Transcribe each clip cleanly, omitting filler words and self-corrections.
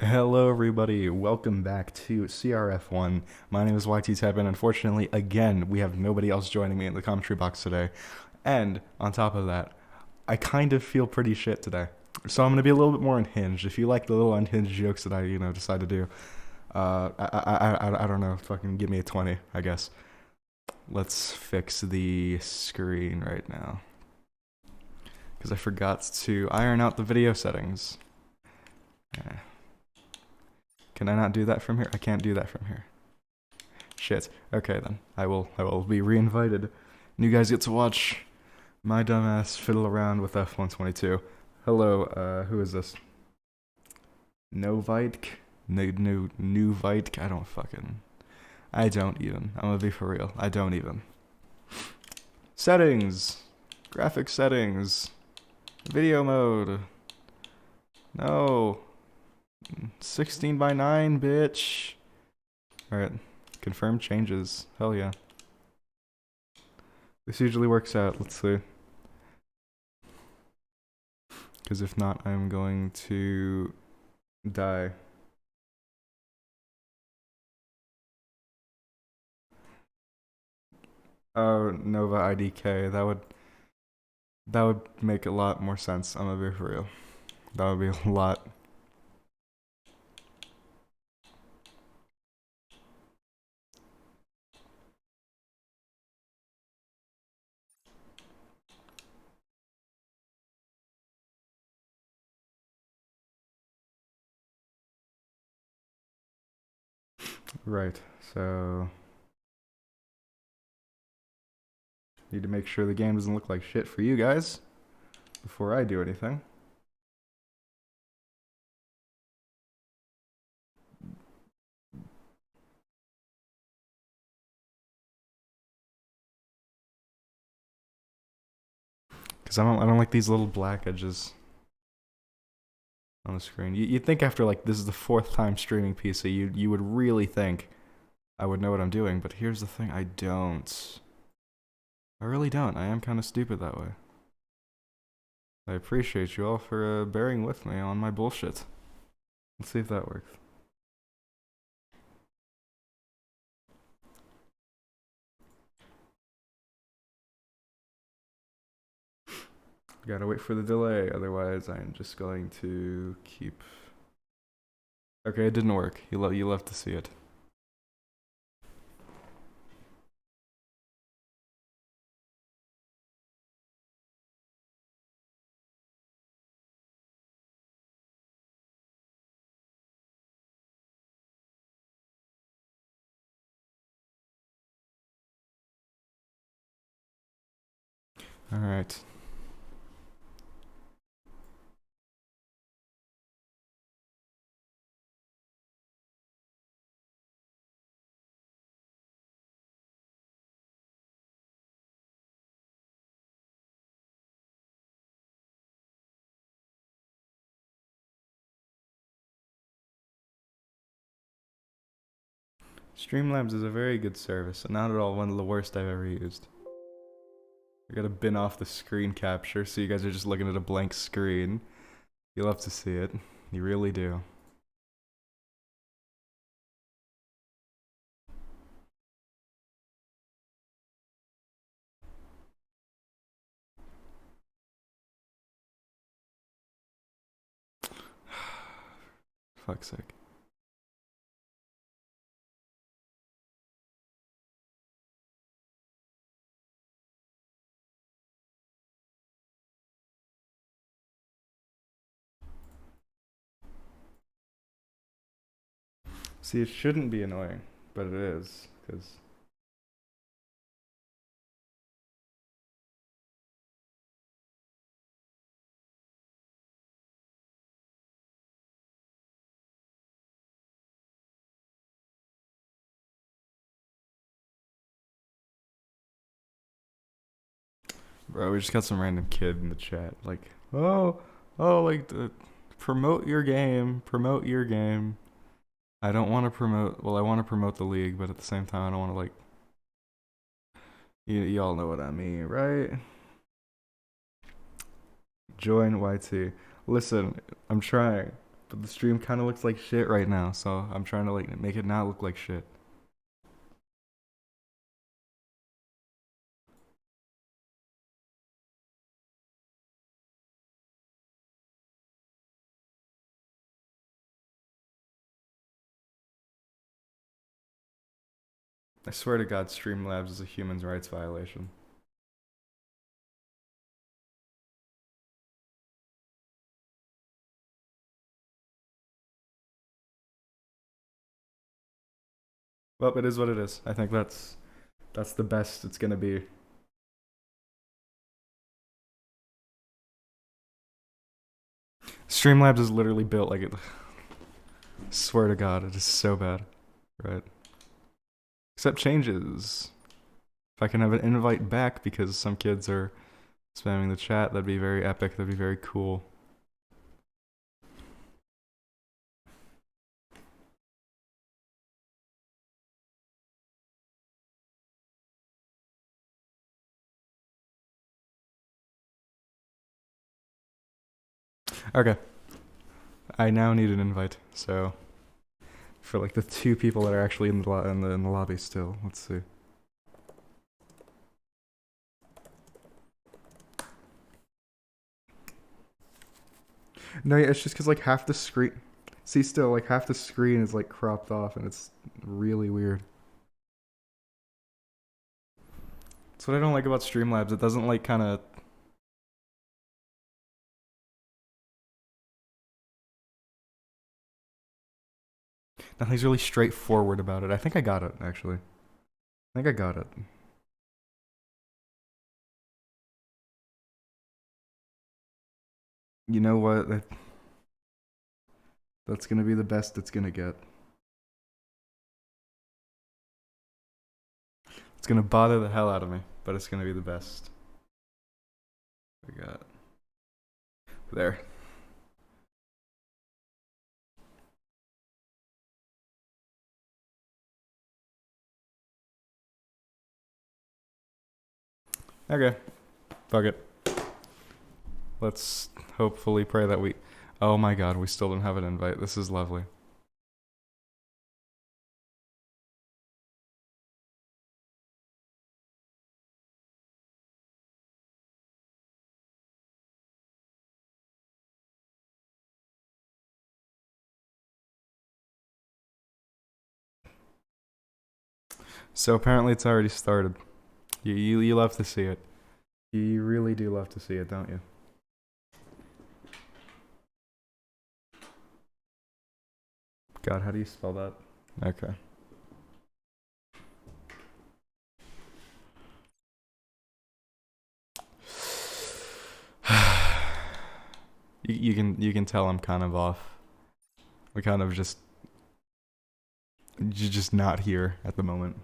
Hello, everybody. Welcome back to CRF1. My name is YT Tab, and unfortunately, again, we have nobody else joining me in the commentary box today. And on top of that, I kind of feel pretty shit today. So I'm going to be a little bit more unhinged. If you like the little unhinged jokes that I decide to do, I don't know, fucking give me a 20, I guess. Let's fix the screen right now. Because I forgot to iron out the video settings. Yeah. Can I not do that from here? I can't do that from here. Shit. Okay then. I will be reinvited. And you guys get to watch my dumbass fiddle around with F122. Hello, who is this? Novitk? New Vitk? I don't even. I'm gonna be for real. I don't even. Settings! Graphic settings. Video mode. No. 16 by 9, bitch. Alright. Confirm changes. Hell yeah. This usually works out. Let's see. Because if not, I'm going to die. Oh, Nova IDK. That would make a lot more sense. I'm gonna be for real. That would be a lot. Right, so need to make sure the game doesn't look like shit for you guys before I do anything. Because I don't like these little black edges on the screen. You'd think after like this is the 4th time streaming PC, you would really think I would know what I'm doing, but here's the thing, I don't. I really don't. I am kind of stupid that way. I appreciate you all for bearing with me on my bullshit. Let's see if that works. Gotta wait for the delay, otherwise I'm just going to keep... Okay, it didn't work. You love to see it. Alright. Streamlabs is a very good service, and not at all one of the worst I've ever used. I gotta bin off the screen capture, so you guys are just looking at a blank screen. You love to see it. You really do. Fuck's sake. See, it shouldn't be annoying, but it is, because... Bro, we just got some random kid in the chat, like, promote your game, promote your game. I don't want to promote, well, I want to promote the league, but at the same time, I don't want to, like, y'all know what I mean, right? Join YT. Listen, I'm trying, But the stream kind of looks like shit right now, so I'm trying to like make it not look like shit. I swear to God, Streamlabs is a human rights violation. Well, it is what it is. I think that's the best it's gonna be. Streamlabs is literally built like it. Swear to God, it is so bad. Right. Except changes. If I can have an invite back because some kids are spamming the chat, that'd be very epic. That'd be very cool. Okay. I now need an invite. So for like the two people that are actually in the lobby still, let's see. No, yeah, it's just because like half the screen. See, still like half the screen is like cropped off, and it's really weird. That's what I don't like about Streamlabs. It doesn't like kind of. Nothing's really straightforward about it. I think I got it actually. I think I got it. You know what? That's gonna be the best it's gonna get. It's gonna bother the hell out of me, but it's gonna be the best. We got there. Okay, fuck it. Let's hopefully pray that we. Oh my God, we still don't have an invite. This is lovely. So apparently it's already started. You love to see it. You really do love to see it, don't you? God, how do you spell that? Okay. You can tell I'm kind of off. We kind of just you're just not here at the moment.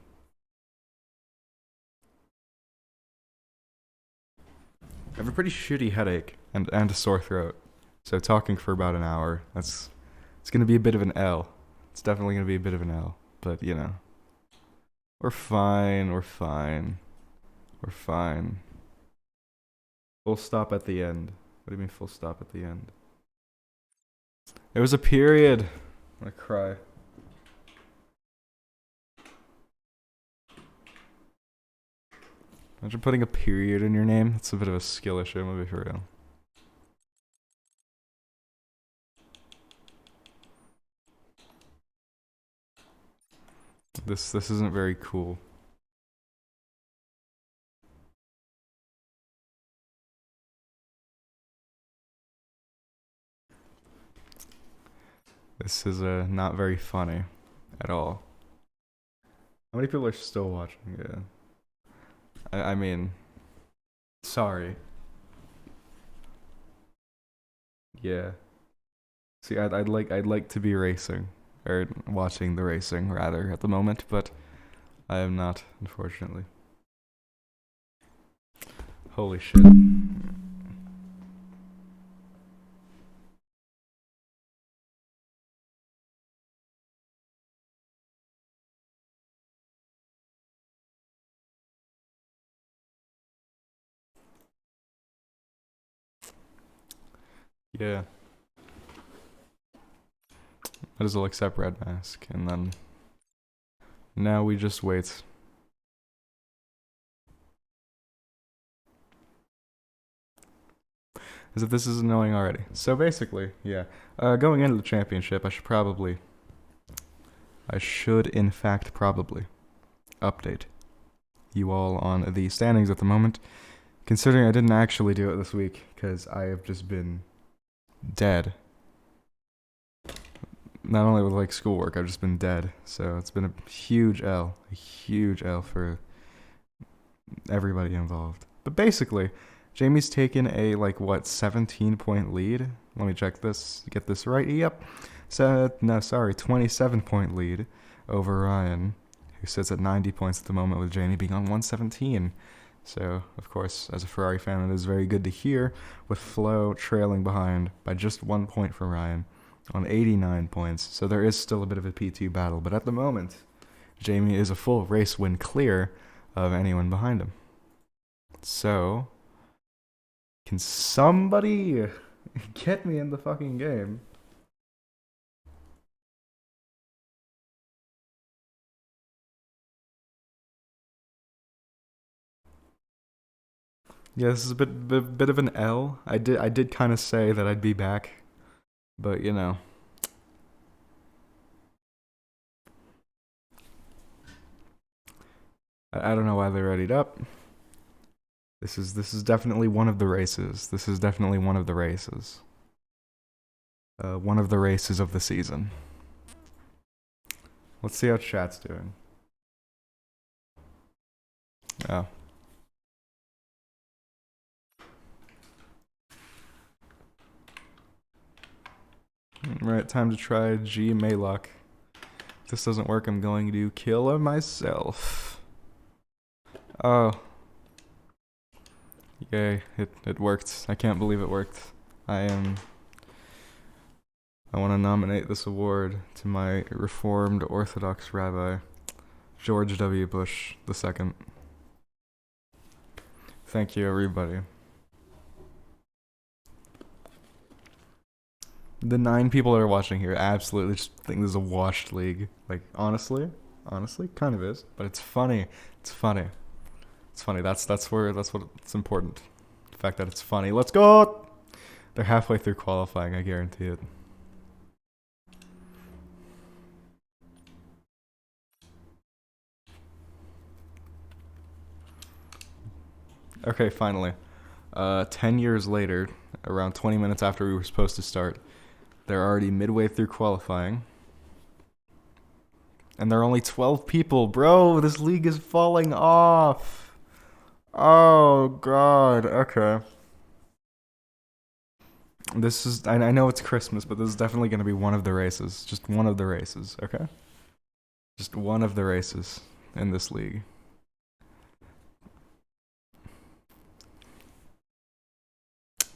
I have a pretty shitty headache and a sore throat. So talking for about an hour, it's gonna be a bit of an L. It's definitely gonna be a bit of an L. But you know. We're fine, we're fine. We're fine. Full stop at the end. What do you mean full stop at the end? It was a period. I'm gonna cry. Imagine putting a period in your name. That's a bit of a skill issue, I'm gonna be for real. This isn't very cool. This is not very funny at all. How many people are still watching? Yeah. I mean, sorry. Yeah. See, I'd like to be racing or watching the racing rather at the moment, but I am not, unfortunately. Holy shit. Yeah. Might as well accept red mask. And then now we just wait. As if this is annoying already. So basically, yeah. Going into the championship, I should in fact probably update you all on the standings at the moment. Considering I didn't actually do it this week, because I have just been dead. Not only with like schoolwork, I've just been dead. So it's been a huge L for everybody involved. But basically, Jamie's taken a 17-point lead. Let me check this, get this right. Yep. 27-point lead over Ryan, who sits at 90 points at the moment, with Jamie being on 117. So, of course, as a Ferrari fan, it is very good to hear, with Flo trailing behind by just 1 point from Ryan on 89 points. So there is still a bit of a P2 battle, but at the moment, Jamie is a full race win clear of anyone behind him. So, can somebody get me in the fucking game? Yeah, this is a bit of an L. I did kind of say that I'd be back, but you know, I don't know why they readied up. This is definitely one of the races. This is definitely one of the races. One of the races of the season. Let's see how chat's doing. Oh. Right, time to try G Maylock. If this doesn't work, I'm going to kill myself. Oh. Yay, it worked. I can't believe it worked. I want to nominate this award to my Reformed Orthodox Rabbi, George W. Bush II. Thank you, everybody. The 9 people that are watching here absolutely just think this is a washed league. Like, honestly, kind of is. But it's funny. It's funny. It's funny. That's what's important. The fact that it's funny. Let's go! They're halfway through qualifying, I guarantee it. Okay, finally. 10 years later, around 20 minutes after we were supposed to start, they're already midway through qualifying. And there are only 12 people. Bro, this league is falling off. Oh, God. Okay. This is... I know it's Christmas, but this is definitely going to be one of the races. Just one of the races, okay? Just one of the races in this league.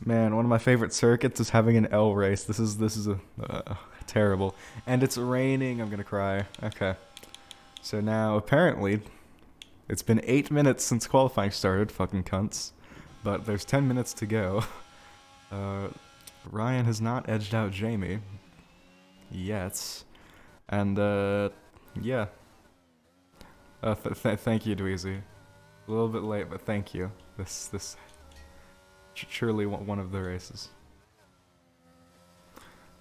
Man, one of my favorite circuits is having an L race. This is a terrible. And it's raining. I'm gonna cry. Okay. So now, apparently, it's been 8 minutes since qualifying started, fucking cunts. But there's 10 minutes to go. Ryan has not edged out Jamie. Yet. And, yeah. Thank you, Dweezy. A little bit late, but thank you. This surely one of the races.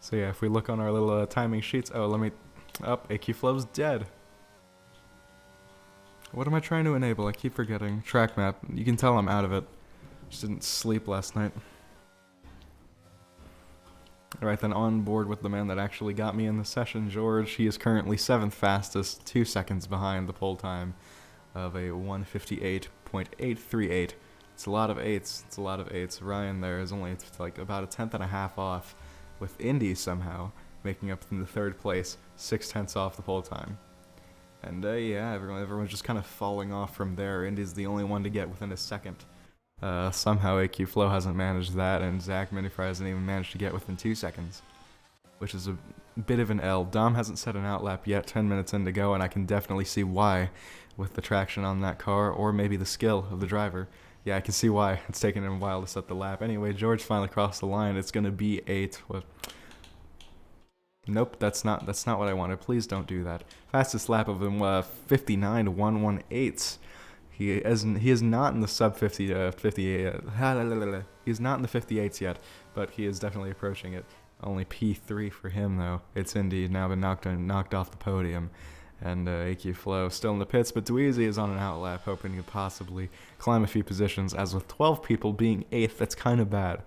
So yeah, if we look on our little timing sheets, AQ Flow's dead. What am I trying to enable? I keep forgetting. Track map. You can tell I'm out of it. Just didn't sleep last night. Alright, then on board with the man that actually got me in the session, George. He is currently 7th fastest, 2 seconds behind the pole time of a 158.838. It's a lot of 8s. It's a lot of 8s. Ryan there is only like about a 10th off, with Indy somehow making up in the 3rd place, 0.6 off the pole time. And yeah, everyone's just kind of falling off from there. Indy's the only one to get within a second. Somehow AQ Flow hasn't managed that, and Zach Minifry hasn't even managed to get within 2 seconds, which is a bit of an L. Dom hasn't set an outlap yet, 10 minutes in to go, and I can definitely see why with the traction on that car, or maybe the skill of the driver. Yeah, I can see why. It's taken him a while to set the lap. Anyway, George finally crossed the line. It's going to be 8. What? Nope, that's not what I wanted. Please don't do that. Fastest lap of him, 59.118. He is not in the sub 50 58. He's not in the 58s yet, but he is definitely approaching it. Only P3 for him though. It's indeed now been knocked off the podium. And AQ Flow still in the pits, but Dweezy is on an outlap, hoping to possibly climb a few positions. As with 12 people being 8th, that's kind of bad.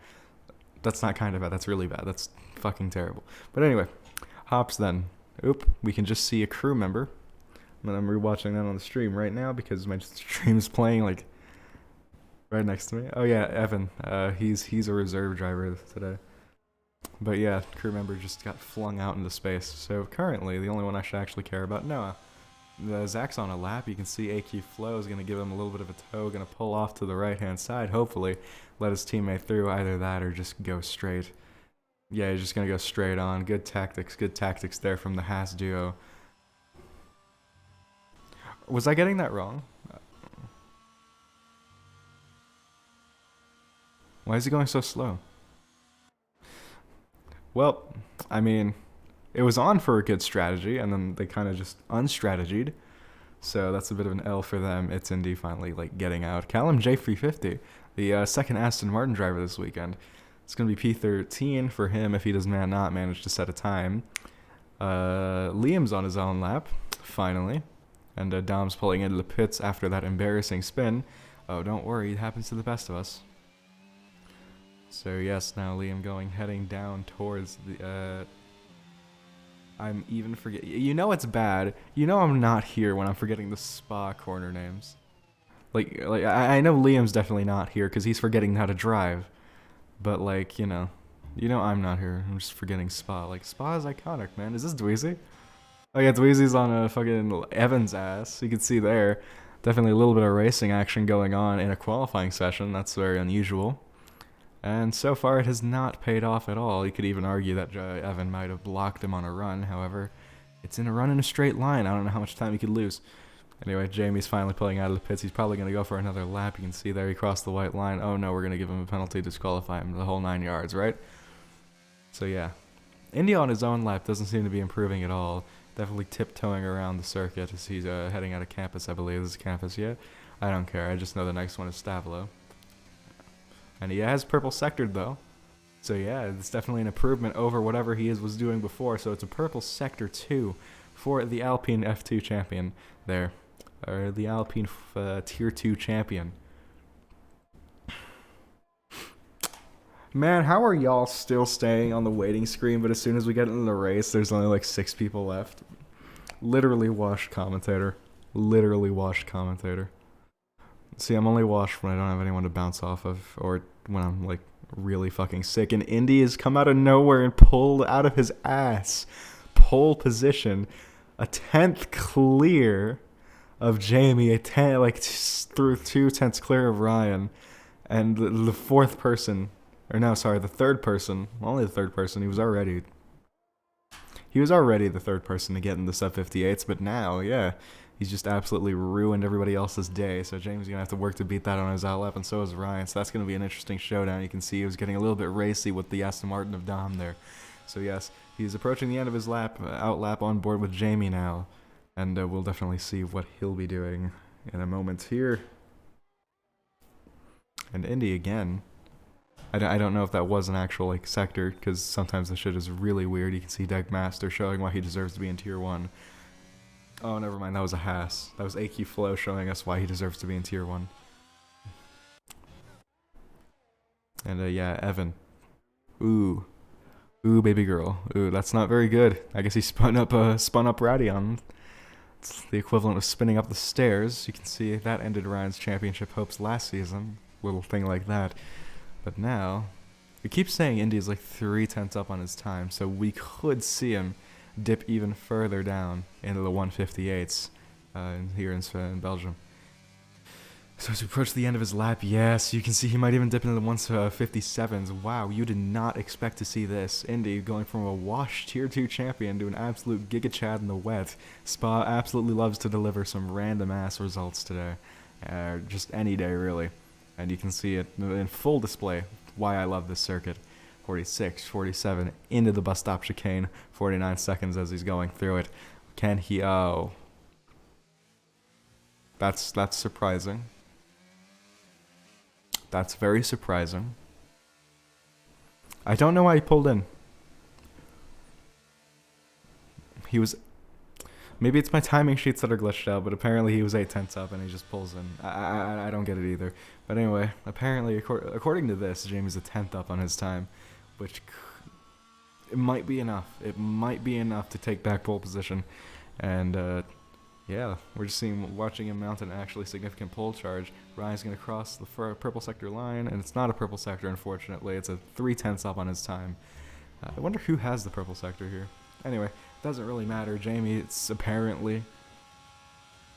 That's not kind of bad, that's really bad. That's fucking terrible. But anyway, hops then. Oop, we can just see a crew member. And I'm rewatching that on the stream right now because my stream's playing like right next to me. Oh yeah, Evan. He's a reserve driver today. But yeah, crew member just got flung out into space. So currently, the only one I should actually care about, Noah. Zach's on a lap. You can see AQ Flow is going to give him a little bit of a tow, going to pull off to the right-hand side, hopefully let his teammate through, either that or just go straight. Yeah, he's just going to go straight on. Good tactics there from the Haas duo. Was I getting that wrong? Why is he going so slow? Well, I mean, it was on for a good strategy, and then they kind of just unstrategied. So that's a bit of an L for them. It's Indy finally like getting out. Callum J350, the second Aston Martin driver this weekend. It's going to be P13 for him if he does not manage to set a time. Liam's on his own lap, finally. And Dom's pulling into the pits after that embarrassing spin. Oh, don't worry, it happens to the best of us. So yes, now Liam heading down towards the, I'm even forgetting, you know it's bad. You know I'm not here when I'm forgetting the Spa corner names. Like I know Liam's definitely not here because he's forgetting how to drive. But like, you know I'm not here. I'm just forgetting Spa. Like, Spa is iconic, man. Is this Dweezy? Oh yeah, Dweezy's on a fucking Evans ass. You can see there. Definitely a little bit of racing action going on in a qualifying session. That's very unusual. And so far, it has not paid off at all. You could even argue that Evan might have blocked him on a run. However, it's in a run in a straight line. I don't know how much time he could lose. Anyway, Jamie's finally pulling out of the pits. He's probably going to go for another lap. You can see there he crossed the white line. Oh no, we're going to give him a penalty, disqualify him the whole 9 yards, right? So yeah. Indy on his own lap doesn't seem to be improving at all. Definitely tiptoeing around the circuit as he's heading out of campus, I believe. This is campus yet? I don't care. I just know the next one is Stavelo. And he has purple sectored though. So yeah, it's definitely an improvement over whatever he was doing before. So it's a purple sector 2 for the Alpine F2 champion there. Or the Alpine Tier 2 champion. Man, how are y'all still staying on the waiting screen, but as soon as we get into the race, there's only like 6 people left? Literally washed commentator. Literally washed commentator. See, I'm only washed when I don't have anyone to bounce off of, or when I'm like really fucking sick. And Indy has come out of nowhere and pulled out of his ass. Pole position. A 10th clear of Jamie. A 10, like through 2 tenths clear of Ryan. And the fourth person, or no, sorry, the third person, only the third person, he was already the third person to get in the sub-58s, but now, yeah, he's just absolutely ruined everybody else's day, so James is going to have to work to beat that on his outlap, and so is Ryan, so that's going to be an interesting showdown. You can see he was getting a little bit racy with the Aston Martin of Dom there. So yes, he's approaching the end of his outlap on board with Jamie now, and we'll definitely see what he'll be doing in a moment here. And Indy again. I don't know if that was an actual like sector, because sometimes the shit is really weird. You can see Deckmaster showing why he deserves to be in Tier 1. Oh, never mind, that was a Haas. That was AQ Flow showing us why he deserves to be in Tier 1. And yeah, Evan. Ooh, baby girl. Ooh, that's not very good. I guess he spun up Radion. It's the equivalent of spinning up the stairs. You can see that ended Ryan's championship hopes last season. Little thing like that. But now, we keep saying Indy's like 3 tenths up on his time, so we could see him dip even further down into the 158s here in Belgium. So as we approach the end of his lap, yes, you can see he might even dip into the 157s. Wow, you did not expect to see this. Indy going from a washed Tier 2 champion to an absolute Giga Chad in the wet. Spa absolutely loves to deliver some random-ass results today. Just any day, really. And you can see it in full display, why I love this circuit. 46, 47, into the bus stop chicane, 49 seconds as he's going through it. Can he, oh. That's surprising. That's very surprising. I don't know why he pulled in. He was... Maybe it's my timing sheets that are glitched out, but apparently he was 8/10 up and he just pulls in. I don't get it either. But anyway, apparently, according to this, Jamie's a 10th up on his time, which it might be enough. It might be enough to take back pole position. And yeah, we're just watching him mount an actually significant pole charge. Ryan's going to cross the purple sector line, and it's not a purple sector, unfortunately. It's a 3/10 up on his time. I wonder who has the purple sector here. Anyway, doesn't really matter. Jamie, it's apparently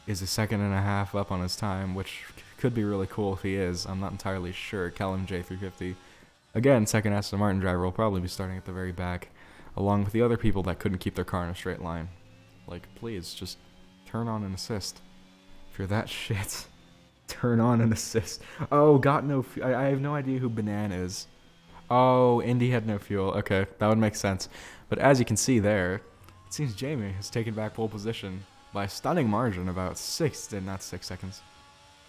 is a second and a half up on his time, which could be really cool if he is. I'm not entirely sure. Callum J350. Again, second Aston Martin driver will probably be starting at the very back, along with the other people that couldn't keep their car in a straight line. Like, please, just turn on an assist. If you're that shit, turn on an assist. Oh, got no... I have no idea who Banana is. Oh, Indy had no fuel. Okay, that would make sense. But as you can see there, it seems Jamie has taken back pole position by a stunning margin, about not 6 seconds.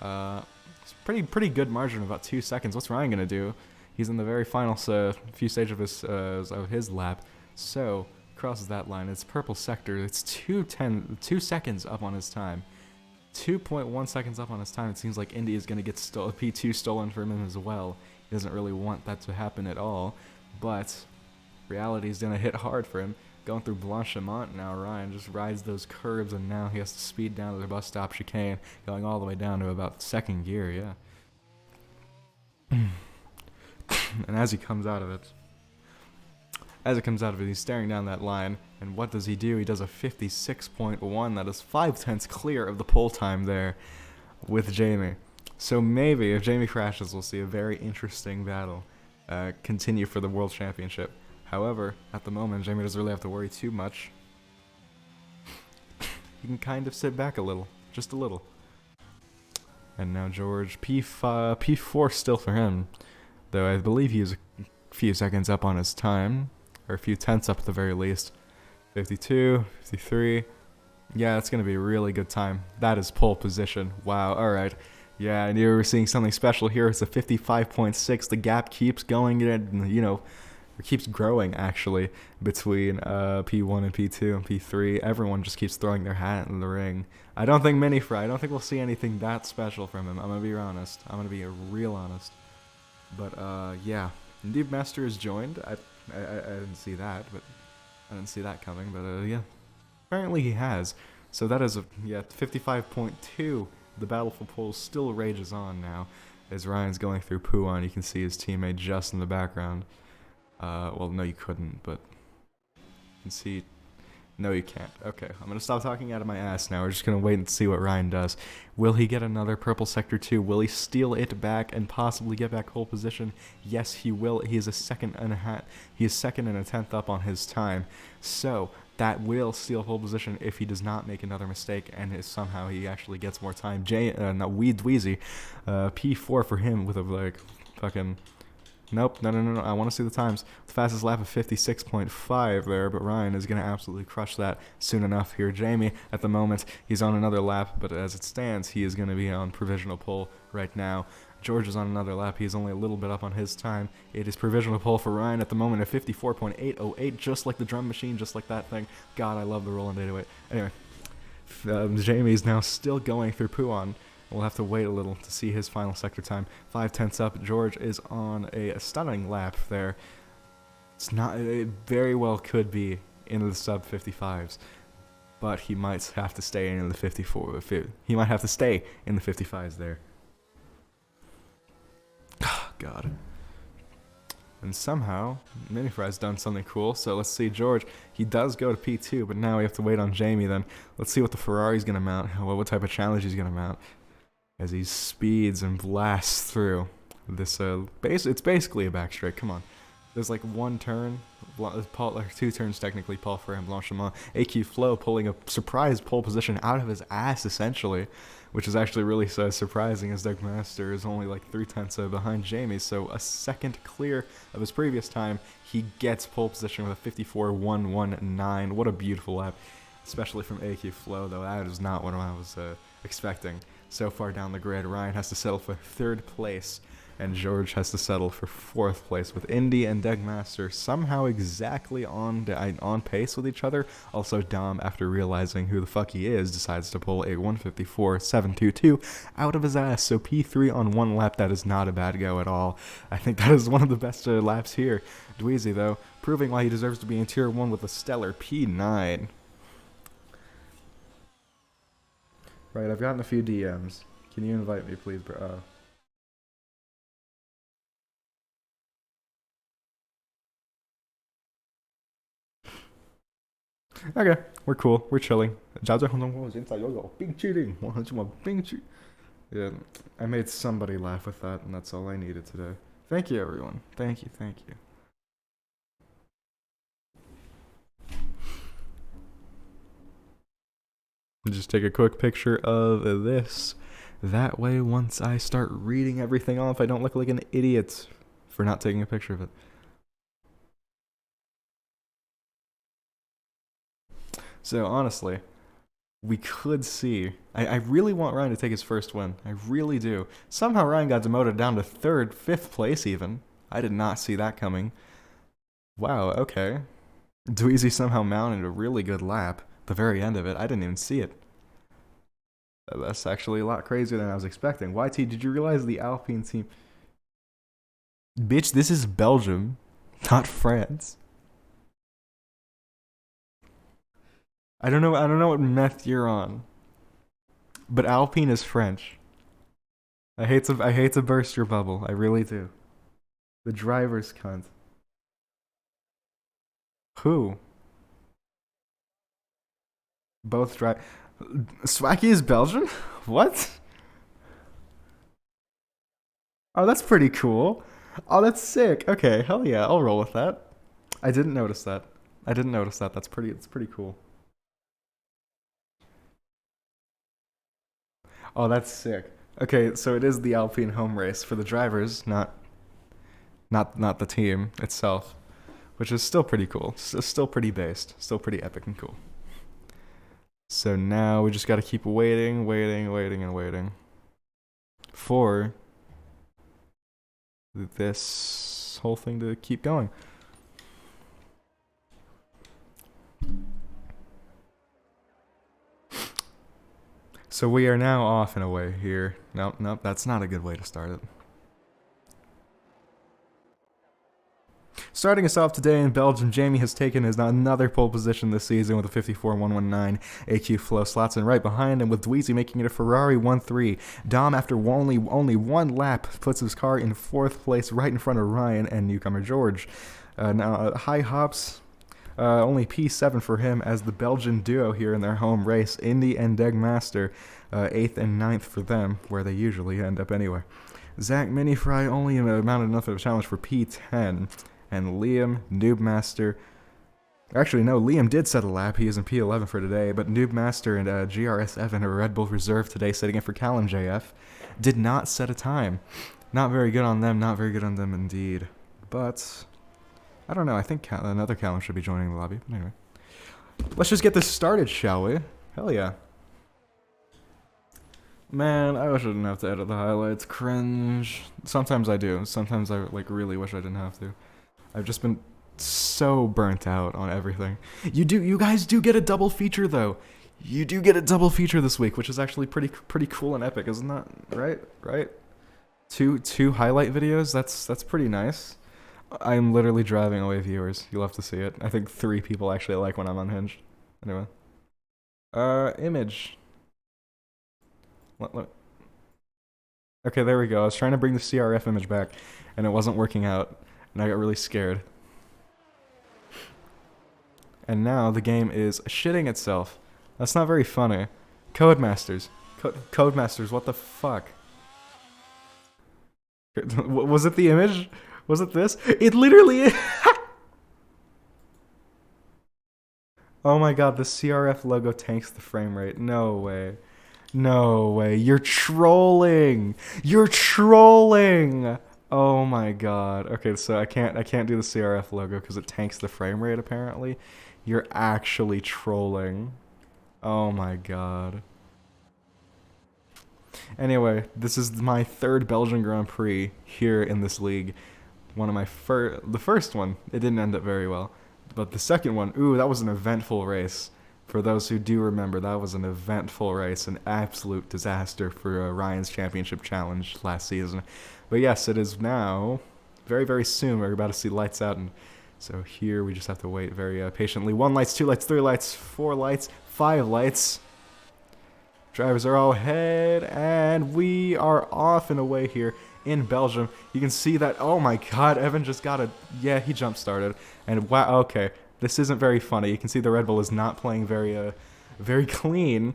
It's pretty good margin, about 2 seconds. What's Ryan gonna do? He's in the very final few stages of his lap. So crosses that line. It's purple sector. It's 2 seconds up on his time. 2.1 seconds up on his time. It seems like Indy is gonna get P2 stolen from him as well. He doesn't really want that to happen at all, but reality is going to hit hard for him. Going through Blanchimont now, Ryan just rides those curbs, and now he has to speed down to the bus stop chicane, going all the way down to about second gear, yeah. And as he comes out of it, he's staring down that line, and what does he do? He does a 56.1. That is 5/10 clear of the pole time there with Jamie. So maybe, if Jamie crashes, we'll see a very interesting battle continue for the World Championship. However, at the moment, Jamie doesn't really have to worry too much. He can kind of sit back a little, just a little. And now George, P4 still for him, though I believe he is a few seconds up on his time, or a few tenths up at the very least. 52, 53. Yeah, that's going to be a really good time. That is pole position. Wow, alright. Yeah, I knew we were seeing something special here. It's a 55.6. The gap keeps going, and it keeps growing actually between P1 and P2 and P3. Everyone just keeps throwing their hat in the ring. I don't think I don't think we'll see anything that special from him. I'm gonna be honest. I'm gonna be real honest. But yeah, Indeed Master has joined. I didn't see that, but I didn't see that coming. But yeah, apparently he has. So that is 55.2. The battle for poles still rages on now, as Ryan's going through Puan. You can see his teammate just in the background. Well, no, you couldn't, but you can see. No, you can't. Okay, I'm gonna stop talking out of my ass now. We're just gonna wait and see what Ryan does. Will he get another purple sector 2? Will he steal it back and possibly get back pole position? Yes, he will. He is a second and a 10th up on his time. So that will steal pole position if he does not make another mistake, and somehow he actually gets more time. Dweezy, P4 for him with a fucking. Nope, no. I want to see the times. The fastest lap of 56.5 there, but Ryan is going to absolutely crush that soon enough here. Jamie, at the moment, he's on another lap, but as it stands, he is going to be on provisional pole right now. George is on another lap. He's only a little bit up on his time. It is provisional pole for Ryan at the moment at 54.808, just like the drum machine, just like that thing. God, I love the Roland 808. Anyway, Jamie's now still going through Puan. We'll have to wait a little to see his final sector time. 5/10 up. George is on a stunning lap there. It very well could be into the sub 55s, but he might have to stay in the 54. He might have to stay in the 55s there. Oh, God. And somehow, Minifry's done something cool. So let's see, George. He does go to P2, but now we have to wait on Jamie then. Let's see what the Ferrari's going to mount, what type of challenge he's going to mount, as he speeds and blasts through this. It's basically a backstraight. Come on. There's like one turn, Paul, like two turns technically. Paul Ferrand Blanchiment, AQ Flo pulling a surprise pole position out of his ass essentially, which is actually really surprising as Doug Master is only like 3/10 behind Jamie, so a second clear of his previous time. He gets pole position with a 54.119. What a beautiful lap, especially from AQ Flo though. That is not what I was expecting. So far down the grid, Ryan has to settle for third place, and George has to settle for fourth place, with Indy and Degmaster somehow exactly on pace with each other. Also, Dom, after realizing who the fuck he is, decides to pull a 154.722 out of his ass. So P3 on one lap, that is not a bad go at all. I think that is one of the best laps here. Dweezy, though, proving why he deserves to be in Tier 1 with a stellar P9. Right, I've gotten a few DMs. Can you invite me, please, bro? Okay, we're cool. We're chilling. Yeah, I made somebody laugh with that, and that's all I needed today. Thank you, everyone. Thank you, thank you. Just take a quick picture of this. That way, once I start reading everything off, I don't look like an idiot for not taking a picture of it. So, honestly, we could see. I really want Ryan to take his first win. I really do. Somehow Ryan got demoted down to third, fifth place even. I did not see that coming. Wow, okay. Dweezy somehow mounted a really good lap. The very end of it, I didn't even see it. That's actually a lot crazier than I was expecting. YT, did you realize the Alpine team... Bitch, this is Belgium, not France. I don't know what meth you're on. But Alpine is French. I hate to burst your bubble. I really do. The driver's cunt. Who? Both drive. Swacky is Belgian? What? Oh, that's pretty cool. Oh, that's sick. Okay, hell yeah, I'll roll with that. I didn't notice that. It's pretty cool. Oh, that's sick. Okay, so it is the Alpine home race for the drivers, not the team itself, which is still pretty cool. Still pretty based, still pretty epic and cool. So now we just got to keep waiting for this whole thing to keep going. So we are now off in a way here. Nope, that's not a good way to start it. Starting us off today in Belgium, Jamie has taken his another pole position this season with a 54.119. AQ Flo slots in right behind him, with Dweezy making it a Ferrari 1-3. Dom, after only one lap, puts his car in fourth place right in front of Ryan and newcomer George. Now, High Hops, only P7 for him as the Belgian duo here in their home race. Indy and Degmaster, 8th and 9th for them, where they usually end up anyway. Zach Minifry only mounted enough of a challenge for P10. And Liam, Noobmaster... Actually, no, Liam did set a lap. He is in P11 for today. But Noobmaster and GRS7 are Red Bull Reserve today, sitting in for Callum JF. Did not set a time. Not very good on them, indeed. But... I don't know, I think another Callum should be joining the lobby. But anyway. Let's just get this started, shall we? Hell yeah. Man, I wish I didn't have to edit the highlights. Cringe. Sometimes I do. Sometimes I really wish I didn't have to. I've just been so burnt out on everything. You guys do get a double feature though. You do get a double feature this week, which is actually pretty cool and epic, isn't that? Right? Two highlight videos. That's pretty nice. I'm literally driving away viewers. You'll have to see it. I think 3 people actually like when I'm unhinged. Anyway. Image. Look. Okay, there we go. I was trying to bring the CRF image back, and it wasn't working out, and I got really scared. And now the game is shitting itself. That's not very funny. Codemasters. Codemasters, what the fuck? Was it the image? Was it this? It literally is. Oh my god, the CRF logo tanks the frame rate. No way. No way. You're trolling. You're trolling. Oh my god. Okay, so I can't do the CRF logo because it tanks the frame rate apparently. You're actually trolling. Oh my god. Anyway, this is my third Belgian Grand Prix here in this league. One of my the first one, it didn't end up very well. But the second one, ooh, that was an eventful race. For those who do remember, that was an eventful race, an absolute disaster for Ryan's Championship Challenge last season. But yes, it is now, very, very soon, we're about to see lights out, and so here we just have to wait very patiently. 1 lights, 2 lights, 3 lights, 4 lights, 5 lights. Drivers are all ahead, and we are off and away here in Belgium. You can see that, oh my god, Evan just got a, yeah, he jump-started. And wow, okay, this isn't very funny. You can see the Red Bull is not playing very clean.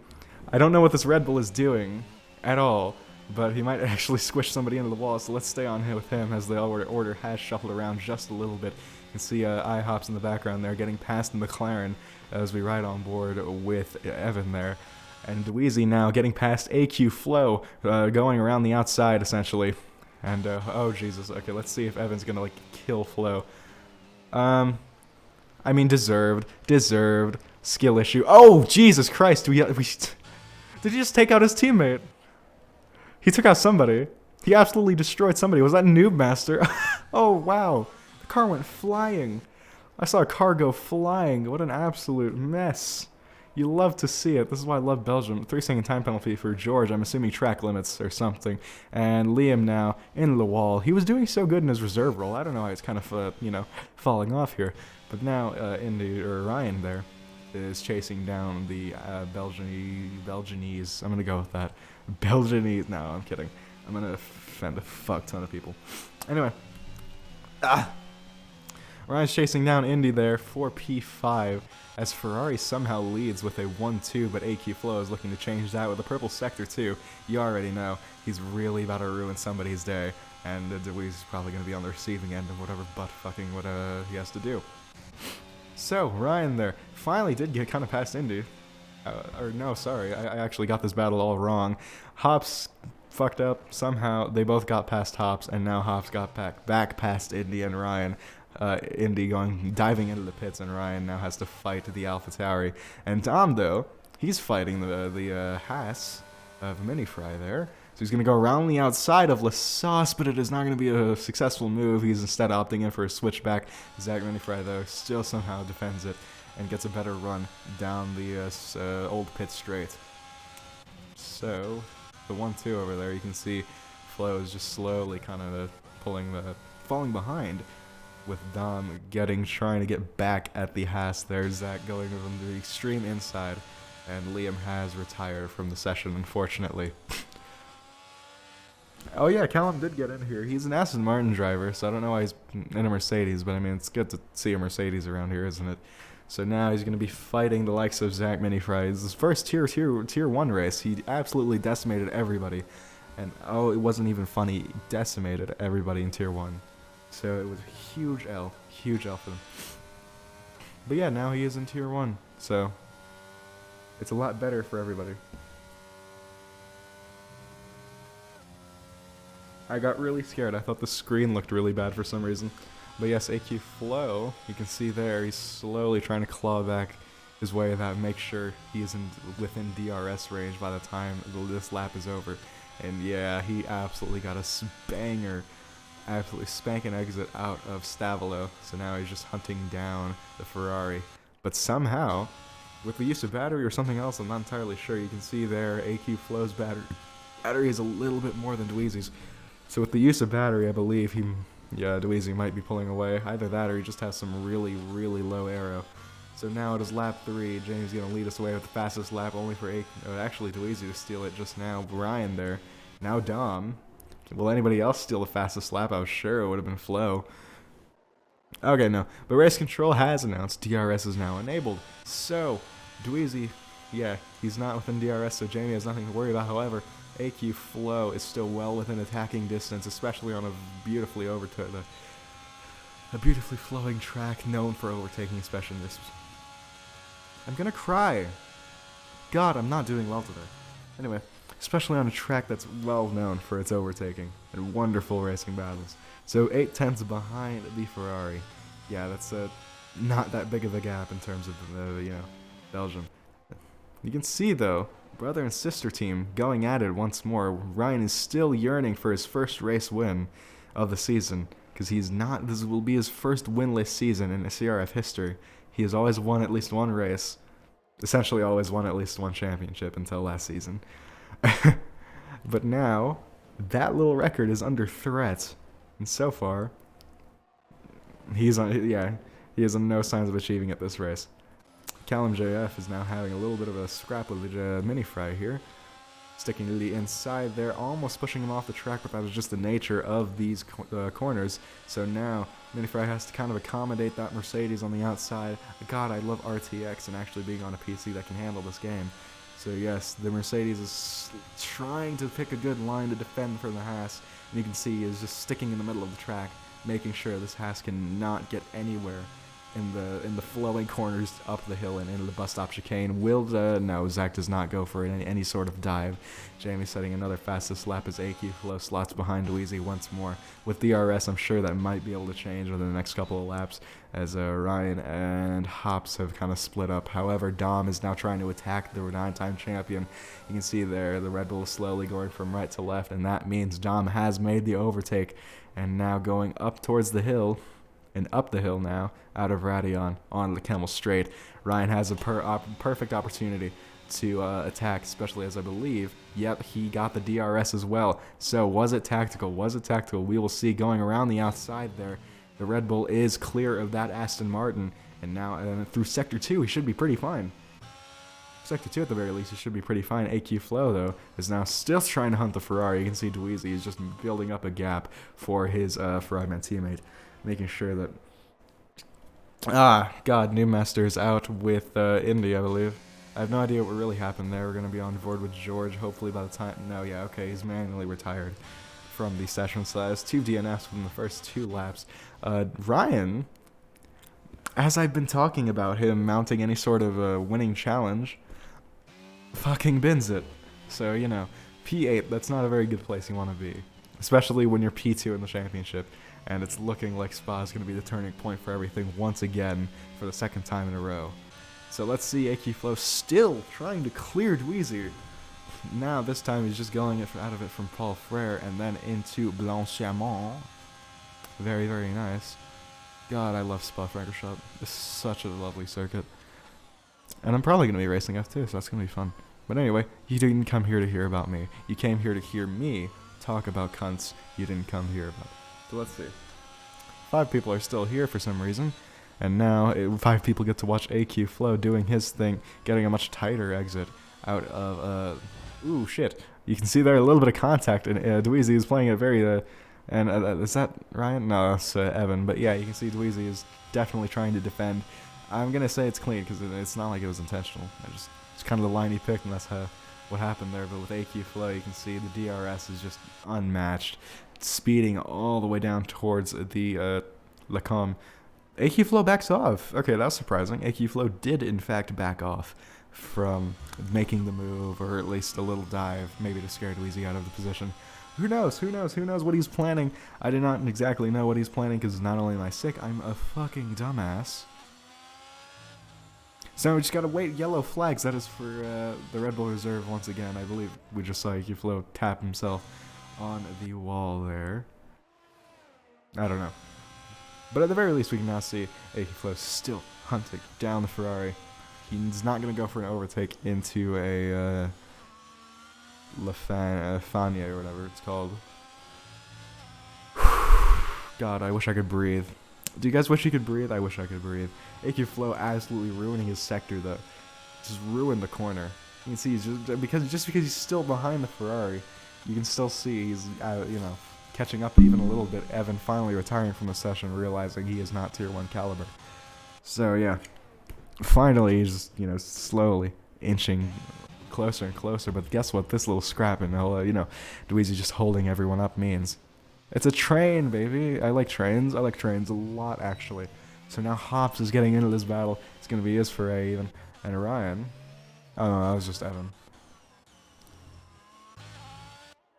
I don't know what this Red Bull is doing at all, but he might actually squish somebody into the wall, so let's stay on here with him as the order has shuffled around just a little bit. You can see IHOPS in the background there getting past the McLaren as we ride on board with Evan there. And Dweezy now getting past AQ Flow, going around the outside essentially. And oh Jesus, okay, let's see if Evan's gonna like kill Flow. I mean deserved skill issue. Oh Jesus Christ, did he just take out his teammate? He took out somebody. He absolutely destroyed somebody. Was that Noob Master? Oh wow, the car went flying. I saw a car go flying. What an absolute mess. You love to see it. This is why I love Belgium. 3-second time penalty for George. I'm assuming track limits or something. And Liam now into the wall. He was doing so good in his reserve role. I don't know why it's kind of, you know, falling off here. But now Ryan there is chasing down the Belgianese. I'm going to go with that. Belgianese. No, I'm kidding. I'm going to offend a fuck ton of people. Anyway. Ryan's chasing down Indy there for P5 as Ferrari somehow leads with a 1-2, but AQ Flow is looking to change that with a purple sector too. You already know he's really about to ruin somebody's day, and Dewey's probably going to be on the receiving end of whatever butt fucking what he has to do. So Ryan there finally did get kind of past Indy. Or no, sorry, I actually got this battle all wrong. Hops fucked up somehow. They both got past Hops, and now Hops got back past Indy and Ryan. Indy diving into the pits, and Ryan now has to fight the AlphaTauri. And Dom, though, he's fighting the Haas of Minifry there. So he's going to go around the outside of Lasauce, but it is not going to be a successful move. He's instead opting in for a switchback. Zach Minifry, though, still somehow defends it and gets a better run down the old pit straight. So the 1-2 over there, you can see Flo is just slowly kind of falling behind, with Dom trying to get back at the Haas there. Zach going from the extreme inside, and Liam has retired from the session, unfortunately. Oh yeah, Callum did get in here. He's an Aston Martin driver, so I don't know why he's in a Mercedes, but I mean, it's good to see a Mercedes around here, isn't it? So now he's going to be fighting the likes of Zach Minifry. It's his first tier 1 race. He absolutely decimated everybody. And oh, it wasn't even funny. He decimated everybody in tier 1. So it was a huge L for them. But yeah, now he is in tier 1. So it's a lot better for everybody. I got really scared. I thought the screen looked really bad for some reason. But yes, AQ Flow, you can see there, he's slowly trying to claw back his way that make sure he is within DRS range by the time this lap is over. And yeah, he absolutely got a banger, absolutely spanking exit out of Stavolo. So now he's just hunting down the Ferrari. But somehow, with the use of battery or something else, I'm not entirely sure. You can see there, AQ Flow's battery is a little bit more than Dweezy's. So with the use of battery, I believe Dweezy might be pulling away. Either that or he just has some really, really low aero. So now it is lap 3. James going to lead us away with the fastest lap, only for actually Dweezy to steal it just now. Brian there. Now Dom. Will anybody else steal the fastest lap? I was sure it would have been Flo. Okay, no. But Race Control has announced DRS is now enabled. So, Dweezy, yeah, he's not within DRS, so Jamie has nothing to worry about. However, AQ Flow is still well within attacking distance, especially on a beautifully overturned A beautifully flowing track known for overtaking, especially in this. I'm gonna cry. God, I'm not doing well today. Anyway, especially on a track that's well known for its overtaking and wonderful racing battles. So 8 tenths behind the Ferrari. Yeah, that's not that big of a gap in terms of Belgium. You can see though, brother and sister team going at it once more. Ryan is still yearning for his first race win of the season because this will be his first winless season in CRF history. He has always won at least one race, essentially always won at least one championship until last season. But now, that little record is under threat, and so far, he has no signs of achieving it this race. Callum JF is now having a little bit of a scrap with the Mini Fry here, sticking to the inside there, almost pushing him off the track, but that was just the nature of these corners. So now Mini Fry has to kind of accommodate that Mercedes on the outside. God, I love RTX and actually being on a PC that can handle this game. So yes, the Mercedes is trying to pick a good line to defend for the Haas, and you can see he is just sticking in the middle of the track, making sure this Haas cannot get anywhere in the flowing corners up the hill and into the bus stop chicane. No, Zach does not go for any sort of dive. Jamie setting another fastest lap as AQ Flow slots behind Dweezy once more. With DRS, I'm sure that might be able to change within the next couple of laps as Ryan and Hops have kind of split up. However, Dom is now trying to attack the 9-time champion. You can see there the Red Bull is slowly going from right to left, and that means Dom has made the overtake and now going up towards the hill. And up the hill now, out of Radion, on the Kemmel Straight. Ryan has a perfect opportunity to attack, especially as I believe, yep, he got the DRS as well. So was it tactical? Was it tactical? We will see going around the outside there. The Red Bull is clear of that Aston Martin, and now through Sector 2, he should be pretty fine. Sector 2 at the very least, he should be pretty fine. AQ Flow, though, is now still trying to hunt the Ferrari. You can see Dweezy is just building up a gap for his Ferrari-man teammate, making sure that... Newmaster is out with Indy, I believe. I have no idea what really happened there. We're going to be on board with George, hopefully by the time... No, yeah, okay, he's manually retired from the session size. 2 DNFs from the first 2 laps. Ryan, as I've been talking about him mounting any sort of winning challenge, fucking bins it. So, P8, that's not a very good place you want to be. Especially when you're P2 in the championship. And it's looking like Spa is going to be the turning point for everything once again for the second time in a row. So let's see AQ Flow still trying to clear Dweezy. Now this time he's just going out of it from Paul Frere and then into Blanchimont. Very, very nice. God, I love Spa-Francorchamps. It's such a lovely circuit. And I'm probably going to be racing F2, so that's going to be fun. But anyway, you didn't come here to hear about me. You came here to hear me talk about cunts you didn't come here about. So let's see. 5 people are still here for some reason, and now 5 people get to watch AQ Flow doing his thing, getting a much tighter exit out of, ooh, shit. You can see there a little bit of contact, and Dweezy is playing it very, is that Ryan? No, that's Evan, but yeah, you can see Dweezy is definitely trying to defend. I'm going to say it's clean, because it's not like it was intentional. It's kind of the line he picked, and that's what happened there, but with AQ Flow, you can see the DRS is just unmatched. Speeding all the way down towards the Lacombe. AQ Flow backs off. Okay, that was surprising. AQ Flow did in fact back off from making the move, or at least a little dive, maybe to scare Dweezy out of the position. Who knows? Who knows? Who knows what he's planning? I do not exactly know what he's planning, because not only am I sick, I'm a fucking dumbass. So we just gotta wait. Yellow flags. That is for the Red Bull Reserve once again. I believe we just saw AQ Flow tap himself on the wall there. I don't know. But at the very least, we can now see AQ Flow still hunting down the Ferrari. He's not going to go for an overtake into a Fania or whatever it's called. God, I wish I could breathe. Do you guys wish you could breathe? I wish I could breathe. AQ Flow absolutely ruining his sector, though. Just ruined the corner. You can see he's because he's still behind the Ferrari. You can still see he's, catching up even a little bit. Evan finally retiring from the session, realizing he is not Tier 1 caliber. So, yeah. Finally, he's, slowly inching closer and closer. But guess what? This little scrap and, Dweezy just holding everyone up means. It's a train, baby. I like trains. I like trains a lot, actually. So now Hops is getting into this battle. It's going to be his foray, even. And Ryan. Oh, no, that was just Evan.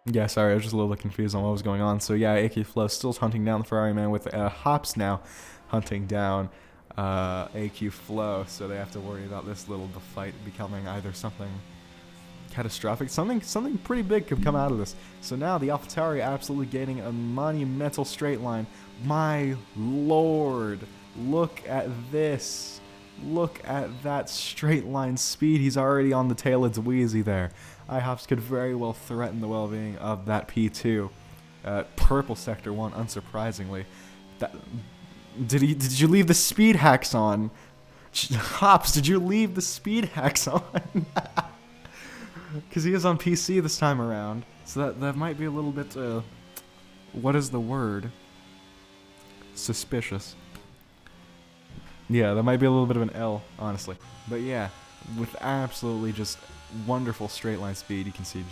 Yeah, sorry, I was just a little bit confused on what was going on. So yeah, AQ Flow still hunting down the Ferrari man with Hops now hunting down AQ Flow. So they have to worry about this little fight becoming either something catastrophic, something pretty big could come out of this. So now the AlphaTauri absolutely gaining a monumental straight line. My lord, look at this. Look at that straight line speed. He's already on the tail of Dweezy there. IHOPS could very well threaten the well-being of that P2. Purple Sector 1, unsurprisingly. Did you leave the speed hacks on? Hops, did you leave the speed hacks on? Because he is on PC this time around. So that might be a little bit, what is the word? Suspicious. Yeah, that might be a little bit of an L, honestly. But yeah, with absolutely just wonderful straight line speed, you can see,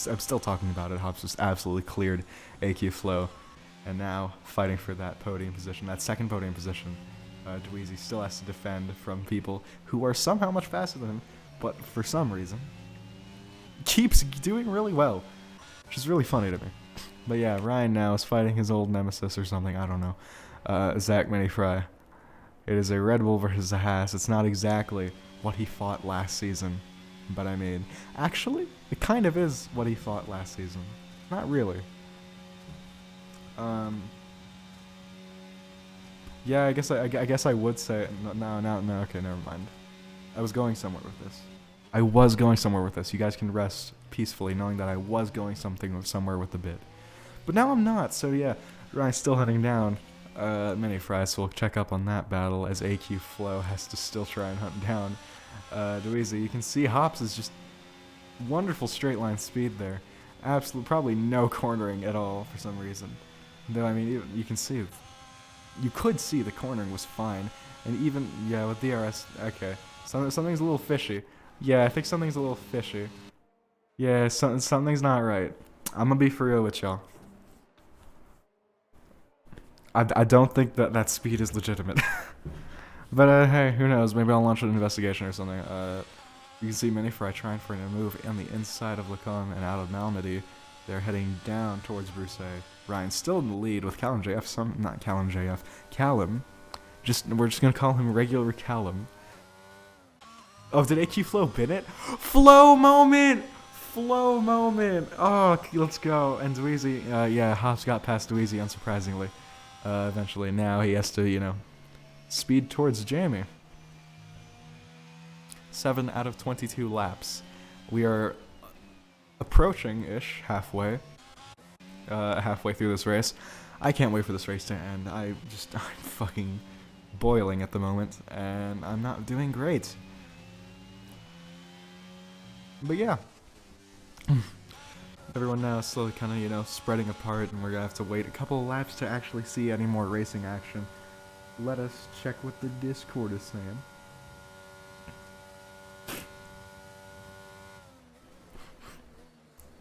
I'm still talking about it, Hops just absolutely cleared AQ Flow. And now, fighting for that podium position, that second podium position, Dweezy still has to defend from people who are somehow much faster than him, but for some reason, keeps doing really well, which is really funny to me. But yeah, Ryan now is fighting his old nemesis or something, I don't know, Zach Minifry. It is a Red Bull versus a Haas. It's not exactly what he fought last season, but I mean, actually, it kind of is what he fought last season. Not really. Yeah, I guess I would say no. Okay, never mind. I was going somewhere with this. You guys can rest peacefully knowing that I was going somewhere with the bit. But now I'm not. So yeah, Ryan's still heading down. Mini Fries, so we'll check up on that battle as AQ Flow has to still try and hunt down Dweezy. You can see Hops is just wonderful straight line speed there. Absolutely, probably no cornering at all for some reason. Though, I mean, you can see, you could see the cornering was fine. And even, yeah, with DRS, okay. Something's a little fishy. Yeah, I think something's a little fishy. Yeah, something's not right. I'm gonna be for real with y'all. I don't think that speed is legitimate. But hey, who knows? Maybe I'll launch an investigation or something. You can see Minifry trying for a move on the inside of Lacombe and out of Malmedy. They're heading down towards Bruxelles. Ryan's still in the lead with Callum JF. Not Callum JF. Callum. We're just gonna call him regular Callum. Oh, did AQ Flow bin it? Flow moment! Flow moment! Oh, let's go. And Dweezy, yeah, Hops got past Dweezy, unsurprisingly. Eventually, now he has to, speed towards Jamie. 7 out of 22 laps. We are approaching-ish halfway. Halfway through this race. I can't wait for this race to end. I'm fucking boiling at the moment, and I'm not doing great. But yeah. Everyone now is slowly kind of, spreading apart, and we're gonna have to wait a couple of laps to actually see any more racing action. Let us check what the Discord is saying.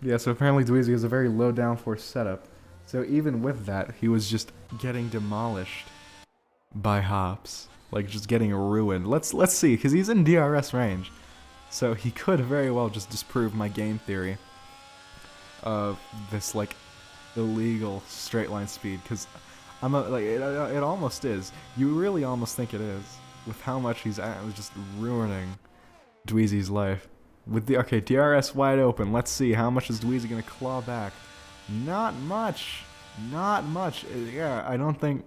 Yeah, so apparently Dweezy has a very low downforce setup. So even with that, he was just getting demolished by Hops. Like, just getting ruined. Let's see, because he's in DRS range. So he could very well just disprove my game theory of this, illegal straight line speed, because it almost is. You really almost think it is, with how much he's just ruining Dweezy's life. With the DRS wide open, let's see how much is Dweezy gonna claw back. Not much. Yeah, I don't think.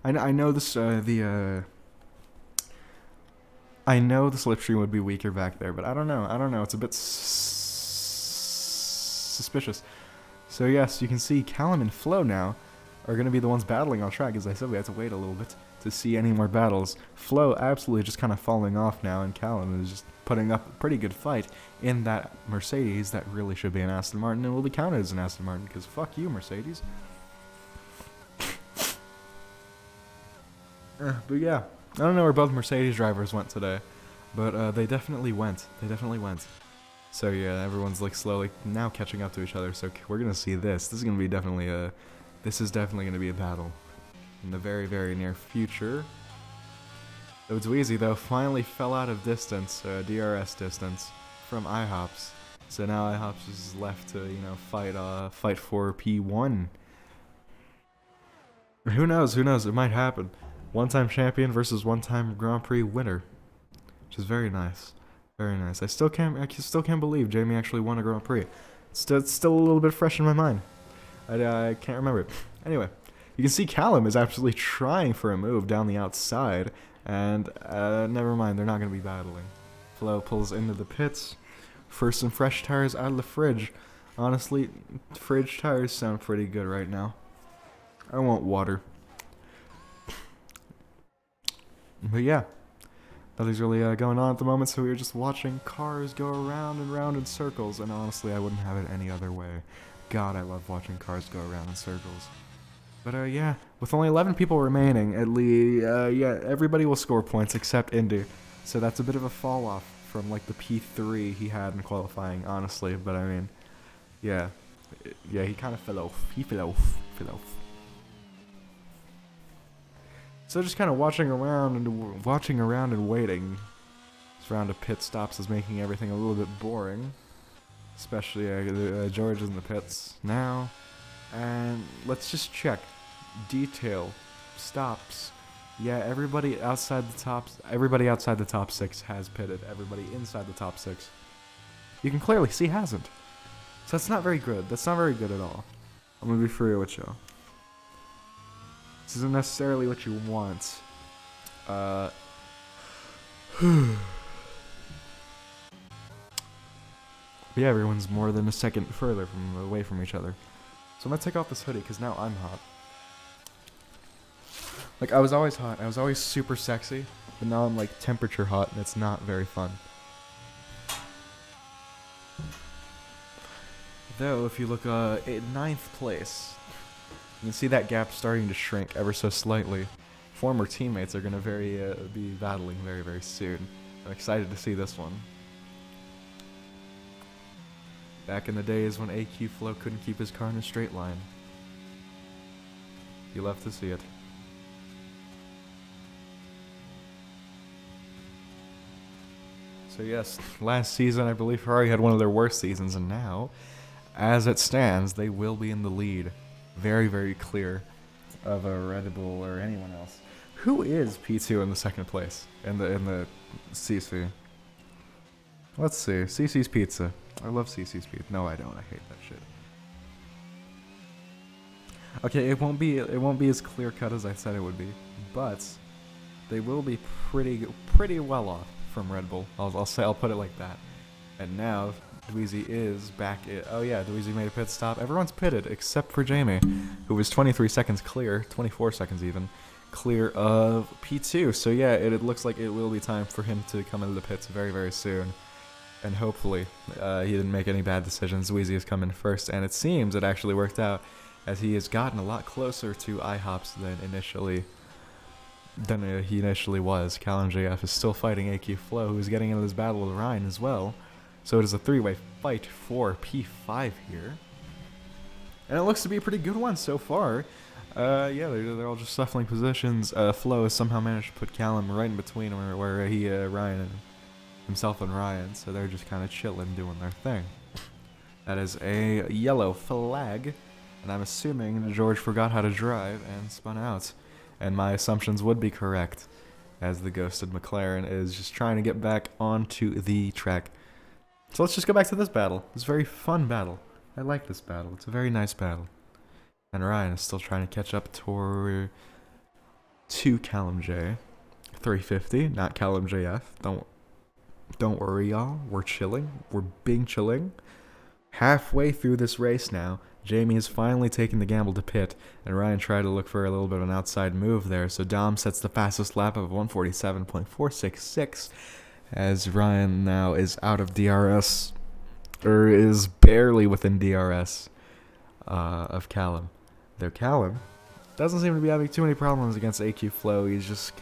I know this. I know the slipstream would be weaker back there, but I don't know. It's a bit suspicious. So yes, you can see Callum and Flo now are going to be the ones battling on track. As I said, we have to wait a little bit to see any more battles. Flo absolutely just kind of falling off now, and Callum is just putting up a pretty good fight in that Mercedes that really should be an Aston Martin and will be counted as an Aston Martin, because fuck you, Mercedes. But yeah, I don't know where both Mercedes drivers went today, but they definitely went. So yeah, everyone's slowly now catching up to each other. So we're gonna see this. This is gonna be definitely a this is definitely going to be a battle in the very, very near future. Dweezy, though, finally fell out of distance, DRS distance, from IHOPS. So now IHOPS is left to, you know, fight for P1. Who knows? Who knows? It might happen. One-time champion versus one-time Grand Prix winner, which is very nice. Very nice. I still can't believe Jamie actually won a Grand Prix. It's still a little bit fresh in my mind. I can't remember it. Anyway, you can see Callum is absolutely trying for a move down the outside. And, never mind, they're not going to be battling. Flo pulls into the pits. First some fresh tires out of the fridge. Honestly, fridge tires sound pretty good right now. I want water. But yeah, nothing's really going on at the moment, so we were just watching cars go around and round in circles. And honestly, I wouldn't have it any other way. God, I love watching cars go around in circles. But yeah, with only 11 people remaining, at least, yeah, everybody will score points except Indy. So that's a bit of a fall off from like the P3 he had in qualifying, honestly. But I mean, yeah, he kind of fell off. He fell off. So just kind of watching around and waiting. This round of pit stops is making everything a little bit boring, especially George is in the pits now. And let's just check. Detail. Stops. Yeah, everybody outside the top 6 has pitted. Everybody inside the top 6, you can clearly see, hasn't. So that's not very good. That's not very good at all. I'm gonna be for real with you. This isn't necessarily what you want. Yeah, everyone's more than a second further away from each other. So I'm gonna take off this hoodie because now I'm hot. Like, I was always hot. I was always super sexy. But now I'm, like, temperature hot, and it's not very fun. Though, if you look at 9th place, you can see that gap starting to shrink ever so slightly. Former teammates are going to be battling very, very soon. I'm excited to see this one. Back in the days when AQ Flo couldn't keep his car in a straight line. You love to see it. So yes, last season I believe Ferrari had one of their worst seasons, and now, as it stands, they will be in the lead. Very, very clear of a Red Bull or anyone else. Who is P2 in the second place in the CC? Let's see. CC's Pizza. I love CC's Pizza. No, I don't. I hate that shit. Okay, it won't be as clear cut as I said it would be, but they will be pretty well off from Red Bull. I'll put it like that. And now Dweezy is back. Oh yeah, Dweezy made a pit stop. Everyone's pitted except for Jamie, who was 23 seconds clear, 24 seconds even, clear of P2. So yeah, it looks like it will be time for him to come into the pits very, very soon. And hopefully, he didn't make any bad decisions. Dweezy has come in first, and it seems it actually worked out, as he has gotten a lot closer to IHOPS than he initially was. Callum JF is still fighting AQ Flo, who is getting into this battle with Ryan as well. So it is a 3-way fight for P5 here. And it looks to be a pretty good one so far. Yeah, they're all just shuffling positions. Flo has somehow managed to put Callum right in between where himself and Ryan. So they're just kind of chilling, doing their thing. That is a yellow flag. And I'm assuming George forgot how to drive and spun out. And my assumptions would be correct, as the ghosted McLaren is just trying to get back onto the track. So let's just go back to this battle. This very fun battle. I like this battle. It's a very nice battle. And Ryan is still trying to catch up to Callum J. 350, not Callum JF. Don't worry, y'all. We're chilling. We're being chilling. Halfway through this race now, Jamie has finally taken the gamble to pit, and Ryan tried to look for a little bit of an outside move there, so Dom sets the fastest lap of 147.466, as Ryan now is out of DRS, or is barely within DRS of Callum. Though Callum doesn't seem to be having too many problems against AQ Flo. He's just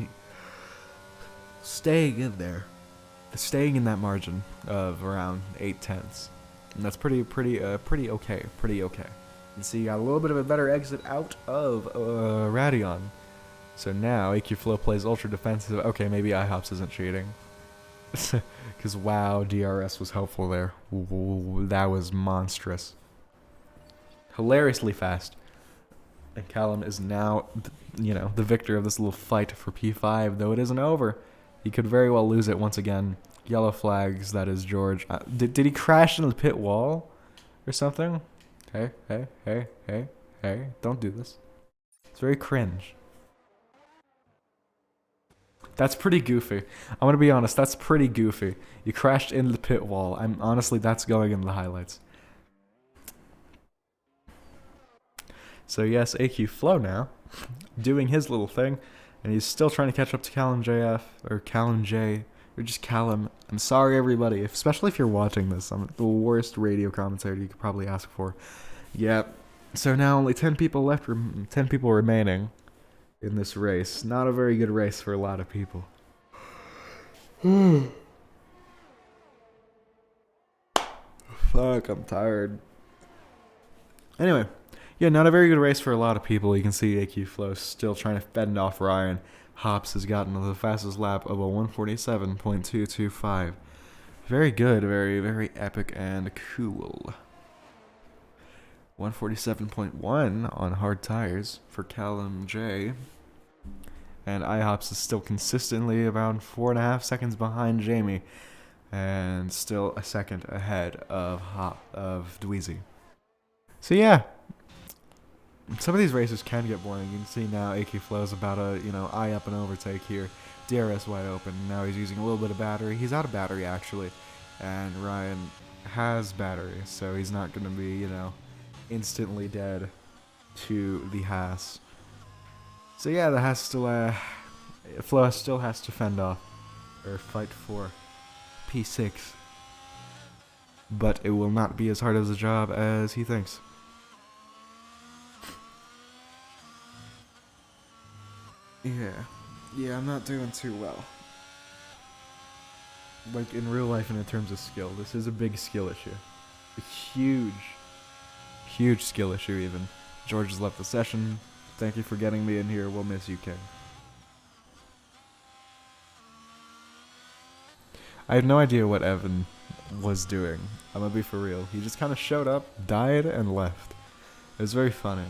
staying in there, staying in that margin of around 8/10. And that's pretty okay. And see, you got a little bit of a better exit out of Radion. So now AQ Flow plays ultra defensive. Okay, maybe IHOPS isn't cheating. Because wow, DRS was helpful there. Ooh, that was monstrous. Hilariously fast. And Callum is now, the victor of this little fight for P5, though it isn't over. He could very well lose it once again. Yellow flags, that is George. Did he crash into the pit wall or something? Hey, don't do this. It's very cringe. That's pretty goofy. I'm gonna be honest, that's pretty goofy. You crashed into the pit wall. Honestly, that's going in the highlights. So yes, AQ Flow now, doing his little thing, and he's still trying to catch up to Callum JF, or Callum J, or just Callum. I'm sorry everybody, especially if you're watching this. I'm the worst radio commentator you could probably ask for. Yeah, so now only 10 people left, 10 people remaining in this race. Not a very good race for a lot of people. Fuck, I'm tired. Anyway, yeah, not a very good race for a lot of people. You can see AQ Flow still trying to fend off Ryan. Hops has gotten the fastest lap of a 147.225. Very good, very, very epic and cool. 147.1 on hard tires for Callum J. And IHOPS is still consistently around 4.5 seconds behind Jamie. And still a second ahead of Dweezy. So yeah. Some of these races can get boring. You can see now AQ Flow is about a, eye up and overtake here. DRS wide open. Now he's using a little bit of battery. He's out of battery, actually. And Ryan has battery, so he's not going to be, instantly dead to the Haas. So yeah, the Haas still, Flow still has to fend off, or fight for P6. But it will not be as hard of a job as he thinks. Yeah, I'm not doing too well. Like, in real life and in terms of skill, this is a big skill issue. A huge skill issue, even. George has left the session. Thank you for getting me in here. We'll miss you, King. I have no idea what Evan was doing. I'm gonna be for real. He just kind of showed up, died, and left. It was very funny.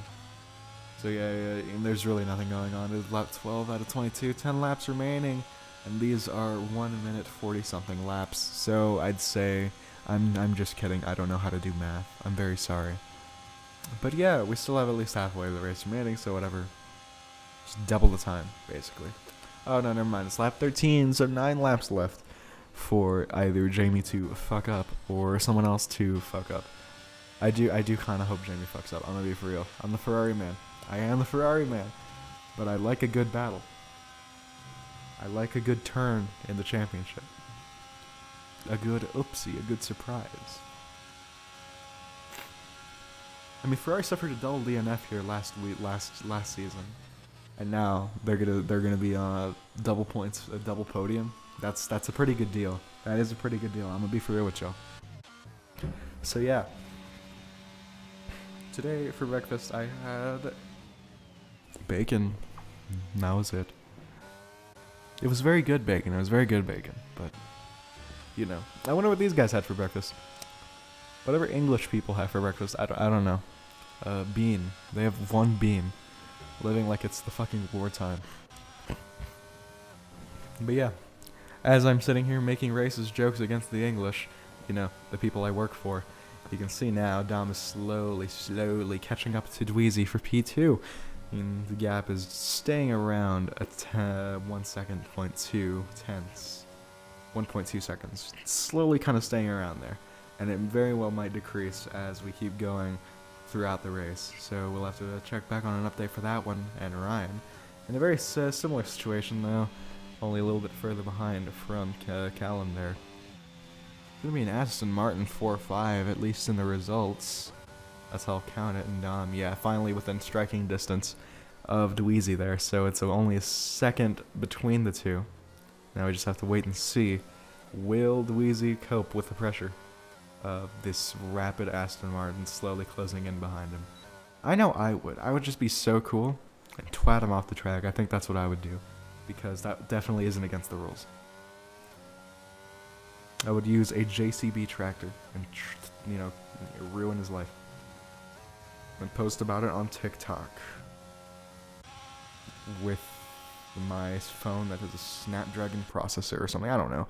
So yeah, and there's really nothing going on. It's lap 12 out of 22, 10 laps remaining, and these are 1 minute 40 something laps. So I'd say, I'm just kidding. I don't know how to do math. I'm very sorry. But yeah, we still have at least halfway of the race remaining, so whatever. Just double the time, basically. Oh no, never mind. It's lap 13, so 9 laps left for either Jamie to fuck up or someone else to fuck up. I do kind of hope Jamie fucks up. I'm gonna be for real. I'm the Ferrari man. I am the Ferrari man, but I like a good battle. I like a good turn in the championship. A good oopsie, a good surprise. I mean, Ferrari suffered a double DNF here last season, and now they're gonna be double points, a double podium. That's a pretty good deal. That is a pretty good deal. I'm gonna be for real with y'all. So yeah. Today for breakfast I had bacon. That was it. It was very good bacon. But I wonder what these guys had for breakfast. Whatever English people have for breakfast, I don't know. Bean. They have one bean. Living like it's the fucking wartime. But yeah, as I'm sitting here making racist jokes against the English, the people I work for, you can see now Dom is slowly catching up to Dweezy for P2. And the gap is staying around a 1 second, 0.2 tenths. 1.2 seconds. Slowly kind of staying around there. And it very well might decrease as we keep going throughout the race. So we'll have to check back on an update for that one and Ryan. In a very similar situation though, only a little bit further behind from Callum there. It's going to be an Aston Martin 4.5, at least in the results. That's how I'll count it. And yeah, finally within striking distance of Dweezy there. So it's only a second between the two. Now we just have to wait and see. Will Dweezy cope with the pressure of this rapid Aston Martin slowly closing in behind him? I know I would. I would just be so cool and twat him off the track. I think that's what I would do, because that definitely isn't against the rules. I would use a JCB tractor and, ruin his life. And post about it on TikTok with my phone that has a Snapdragon processor or something. I don't know.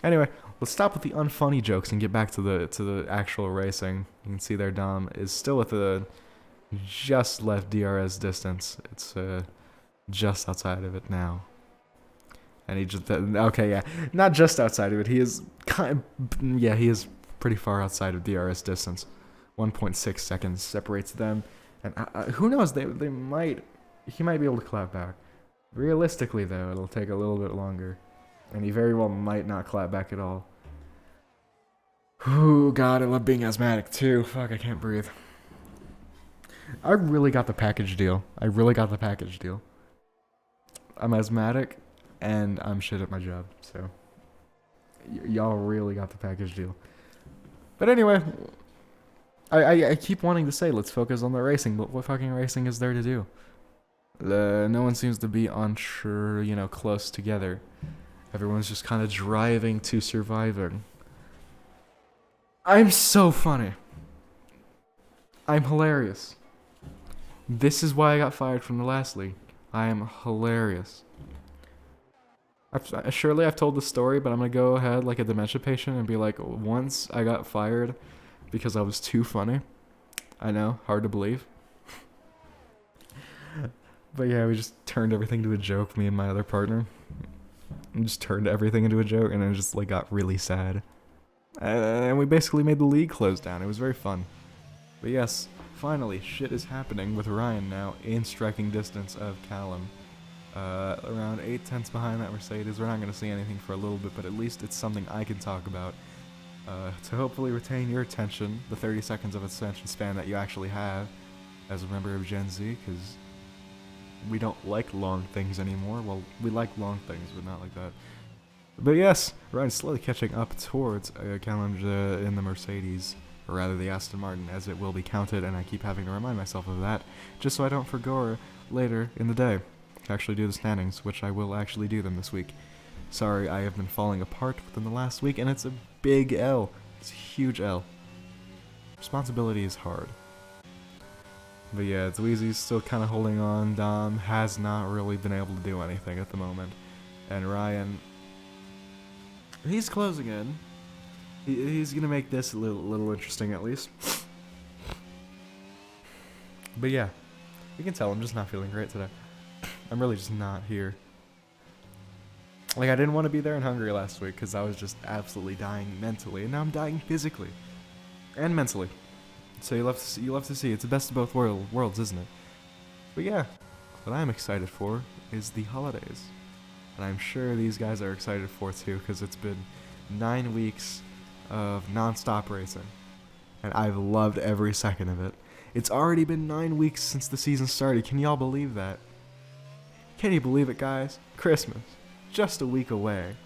Anyway, let's stop with the unfunny jokes and get back to the actual racing. You can see there Dom is still with the just left DRS distance. It's just outside of it now. And he just okay, yeah, not just outside of it. He is he is pretty far outside of DRS distance. 1.6 seconds separates them, and who knows? He might be able to clap back. Realistically, though, it'll take a little bit longer, and he very well might not clap back at all. Ooh, God, I love being asthmatic too. Fuck, I can't breathe. I really got the package deal. I'm asthmatic, and I'm shit at my job, so y'all really got the package deal. But anyway, I keep wanting to say let's focus on the racing, but what fucking racing is there to do? No one seems to be close together. Everyone's just kind of driving to surviving. I'm so funny. I'm hilarious. This is why I got fired from the last league. I am hilarious. Surely I've told the story, but I'm going to go ahead like a dementia patient and be like, once I got fired because I was too funny. I know, hard to believe. But yeah, we just turned everything into a joke, me and my other partner. And just turned everything into a joke, and it just got really sad. And we basically made the league close down. It was very fun. But yes, finally, shit is happening with Ryan now in striking distance of Callum. Around 8/10 behind that Mercedes. We're not going to see anything for a little bit, but at least it's something I can talk about. To hopefully retain your attention, the 30 seconds of attention span that you actually have as a member of Gen Z, because we don't like long things anymore. Well, we like long things, but not like that. But yes, Ryan's slowly catching up towards Callum in the Mercedes, or rather the Aston Martin, as it will be counted, and I keep having to remind myself of that, just so I don't forget later in the day to actually do the standings, which I will actually do them this week. Sorry, I have been falling apart within the last week, and it's a big L. It's a huge L. Responsibility is hard. But yeah, Dweezy's still kind of holding on. Dom has not really been able to do anything at the moment. And Ryan, he's closing in. He's going to make this a little interesting at least. But yeah, you can tell I'm just not feeling great today. I'm really just not here. Like, I didn't want to be there in Hungary last week because I was just absolutely dying mentally. And now I'm dying physically. And mentally. So you love to see. It's the best of both worlds, isn't it? But yeah, what I'm excited for is the holidays. And I'm sure these guys are excited for too, because it's been 9 weeks of non-stop racing. And I've loved every second of it. It's already been 9 weeks since the season started. Can y'all believe that? Can you believe it, guys? Christmas. Just a week away.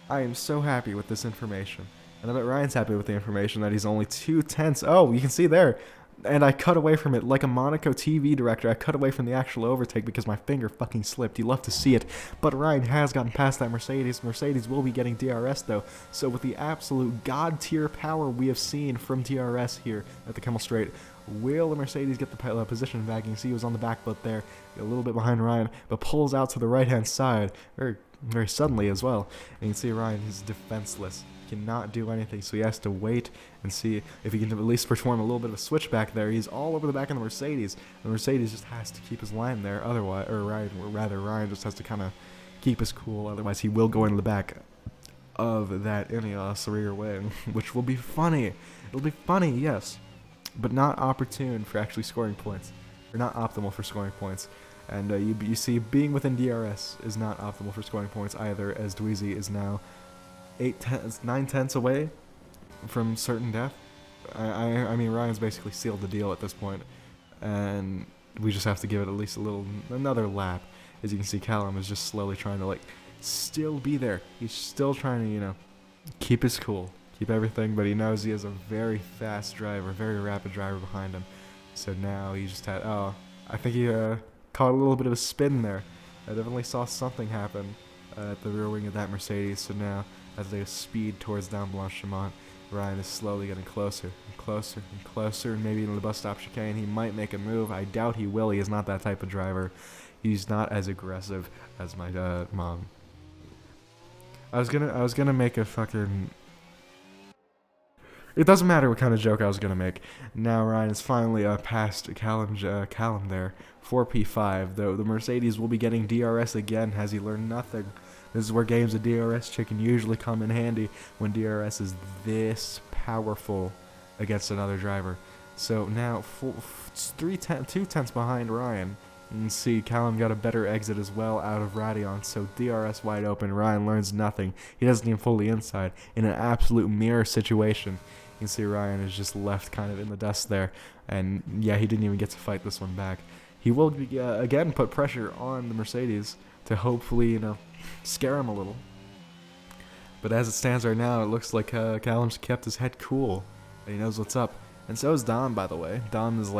I am so happy with this information. And I bet Ryan's happy with the information that he's only 2/10. Oh, you can see there. And I cut away from it like a Monaco TV director. I cut away from the actual overtake because my finger fucking slipped. You love to see it. But Ryan has gotten past that Mercedes. Mercedes will be getting DRS though. So with the absolute god tier power we have seen from DRS here at the Kemmel Straight, will the Mercedes get the position back? You can see he was on the back foot there, a little bit behind Ryan, but pulls out to the right-hand side very, very suddenly as well. And you can see Ryan, he's defenseless. Cannot do anything, so he has to wait and see if he can at least perform a little bit of a switchback there. He's all over the back of the Mercedes. The Mercedes just has to keep his line there, otherwise, Ryan just has to kind of keep his cool, otherwise he will go into the back of that Ineos rear wing, which will be funny. It'll be funny, yes, but not opportune for actually scoring points, or not optimal for scoring points. And you see, being within DRS is not optimal for scoring points either, as Dweezy is now 9/10 away from certain death. I mean, Ryan's basically sealed the deal at this point, and we just have to give it at least another lap. As you can see, Callum is just slowly trying to still be there. He's still trying to keep his cool, keep everything, but he knows he has a very fast driver, very rapid driver behind him. So now he just had, oh, I think he caught a little bit of a spin there. I definitely saw something happen at the rear wing of that Mercedes. So now, as they speed towards Dom Blanchimont, Ryan is slowly getting closer and closer and closer. And maybe in the bus stop chicane, he might make a move. I doubt he will. He is not that type of driver. He's not as aggressive as my mom. I was gonna make a fucking. It doesn't matter what kind of joke I was gonna make. Now Ryan is finally past Callum there for P5. Though the Mercedes will be getting DRS again. Has he learned nothing? This is where games of DRS chicken usually come in handy, when DRS is this powerful against another driver. So now 2/10 behind Ryan. You can see Callum got a better exit as well out of Radion, so DRS wide open. Ryan learns nothing. He doesn't even pull the inside in an absolute mirror situation. You can see Ryan is just left kind of in the dust there, and yeah, he didn't even get to fight this one back. He will be, again put pressure on the Mercedes to hopefully, scare him a little. But as it stands right now, it looks like Callum's kept his head cool. And he knows what's up. And so is Dom, by the way. Dom is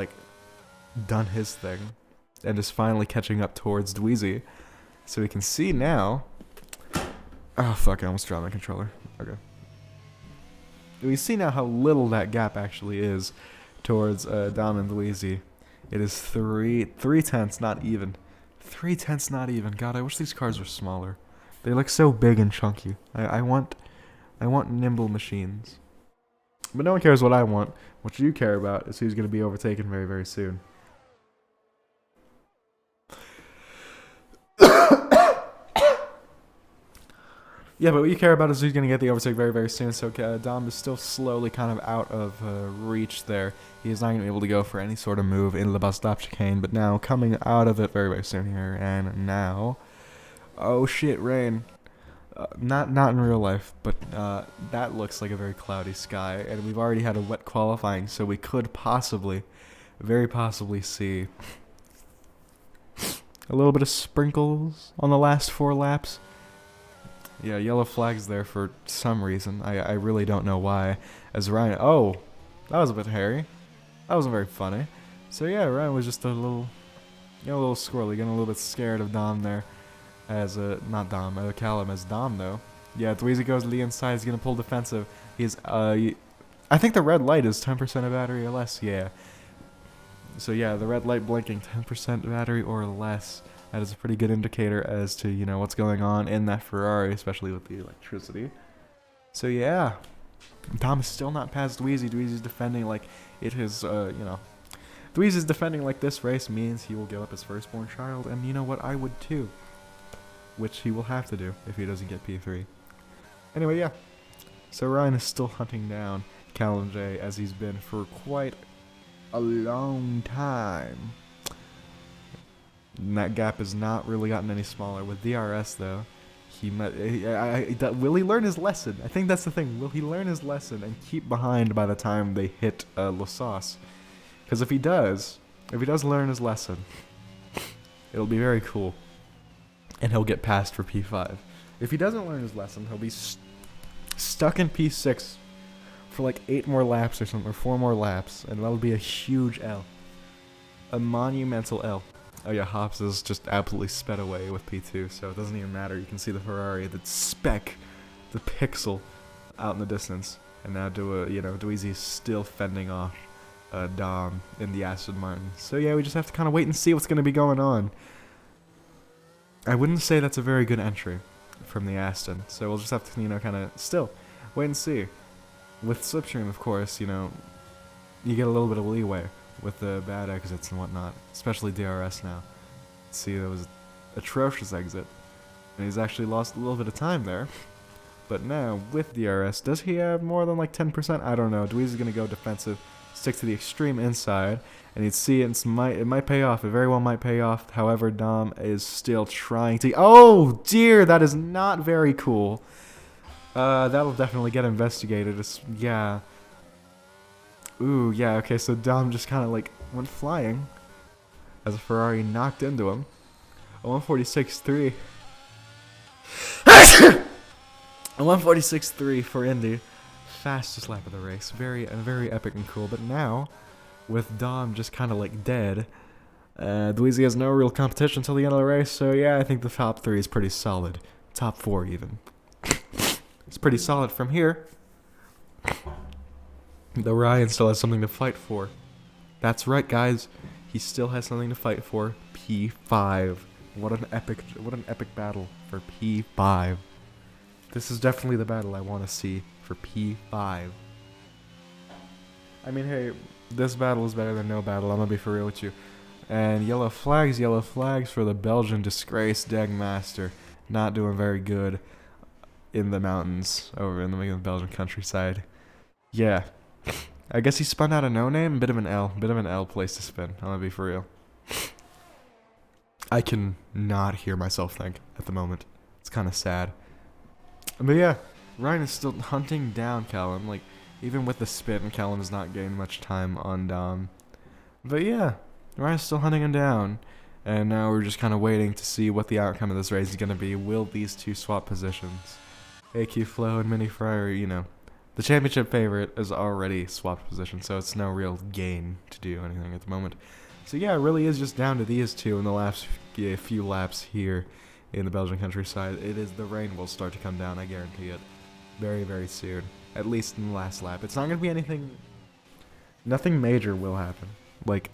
done his thing and is finally catching up towards Dweezy. So we can see now. Oh fuck! I almost dropped my controller. Okay. We see now how little that gap actually is towards Dom and Dweezy. It is 3/10, not even. 3/10, not even. God, I wish these cars were smaller. They look so big and chunky. I want nimble machines. But no one cares what I want. What you care about is who's going to be overtaken very, very soon. Yeah, but what you care about is who's going to get the overtake very, very soon. So Dom is still slowly kind of out of reach there. He is not going to be able to go for any sort of move in the bus stop chicane. But now coming out of it very, very soon here. And now, oh shit, rain. Not in real life, but that looks like a very cloudy sky. And we've already had a wet qualifying, so we could possibly, very possibly see a little bit of sprinkles on the last 4 laps. Yeah, yellow flags there for some reason. I really don't know why. As Ryan, oh, that was a bit hairy. That wasn't very funny. So yeah, Ryan was just a little squirrely, getting a little bit scared of Dom there. As not Dom, Callum as Dom though. Yeah, Dweezy goes to the inside. He's gonna pull defensive. He's I think the red light is 10% of battery or less. Yeah. So yeah, the red light blinking, 10% battery or less. That is a pretty good indicator as to, what's going on in that Ferrari, especially with the electricity. So yeah, Dom is still not past Dweezy. Dweezy's defending like it is, Dweezy's defending like this race means he will give up his firstborn child, and you know what, I would too. Which he will have to do if he doesn't get P3. Anyway, yeah. So Ryan is still hunting down Callum J as he's been for quite a long time. And that gap has not really gotten any smaller. With DRS, though, will he learn his lesson? I think that's the thing. Will he learn his lesson and keep behind by the time they hit Losace? Because if he does learn his lesson, it'll be very cool. And he'll get passed for P5. If he doesn't learn his lesson, he'll be stuck in P6 for 8 more laps or something, or 4 more laps, and that'll be a huge L. A monumental L. Oh yeah, Hobbs is just absolutely sped away with P2, so it doesn't even matter. You can see the Ferrari, the speck, the pixel out in the distance. And now Dweezy's still fending off Dom in the Aston Martin. So yeah, we just have to kind of wait and see what's going to be going on. I wouldn't say that's a very good entry from the Aston, so we'll just have to, kind of still wait and see. With Slipstream, of course, you get a little bit of leeway with the bad exits and whatnot, especially DRS now. See, there was an atrocious exit, and he's actually lost a little bit of time there. But now, with DRS, does he have more than 10%? I don't know. Dweezy's going to go defensive, stick to the extreme inside, and you'd see it might pay off. It very well might pay off. However, Dom is still trying to... Oh, dear! That is not very cool. That'll definitely get investigated. Yeah. Ooh, yeah, okay, so Dom just kind of went flying as a Ferrari knocked into him. A 146.3. A 146.3 for Indy. Fastest lap of the race. Very epic and cool. But now, with Dom just kind of like dead. Dweezy has no real competition until the end of the race, so yeah, I think the top 3 is pretty solid. Top 4 even. It's pretty solid from here. Though Ryan still has something to fight for. That's right, guys. He still has something to fight for. P5. What an epic battle for P5. This is definitely the battle I want to see for P5. I mean, hey, this battle is better than no battle. I'm gonna be for real with you. And yellow flags for the Belgian disgrace Degmaster. Not doing very good in the mountains over in the Belgian countryside. Yeah. I guess he spun out a no-name. Bit of an L place to spin. I'm gonna be for real. I can not hear myself think at the moment. It's kind of sad. But yeah, Ryan is still hunting down Callum. Like, even with the spin, Callum is not getting much time on Dom. But yeah, Ryan's still hunting him down. And now we're just kind of waiting to see what the outcome of this race is going to be. Will these two swap positions? AQ Flow and Mini Fryer, you know. The championship favorite is already swapped position, so it's no real gain to do anything at the moment. So yeah, it really is just down to these two in the last few laps here in the Belgian countryside. It is the rain will start to come down, I guarantee it. Very, very soon. At least in the last lap. It's not going to be anything... Nothing major will happen. Like,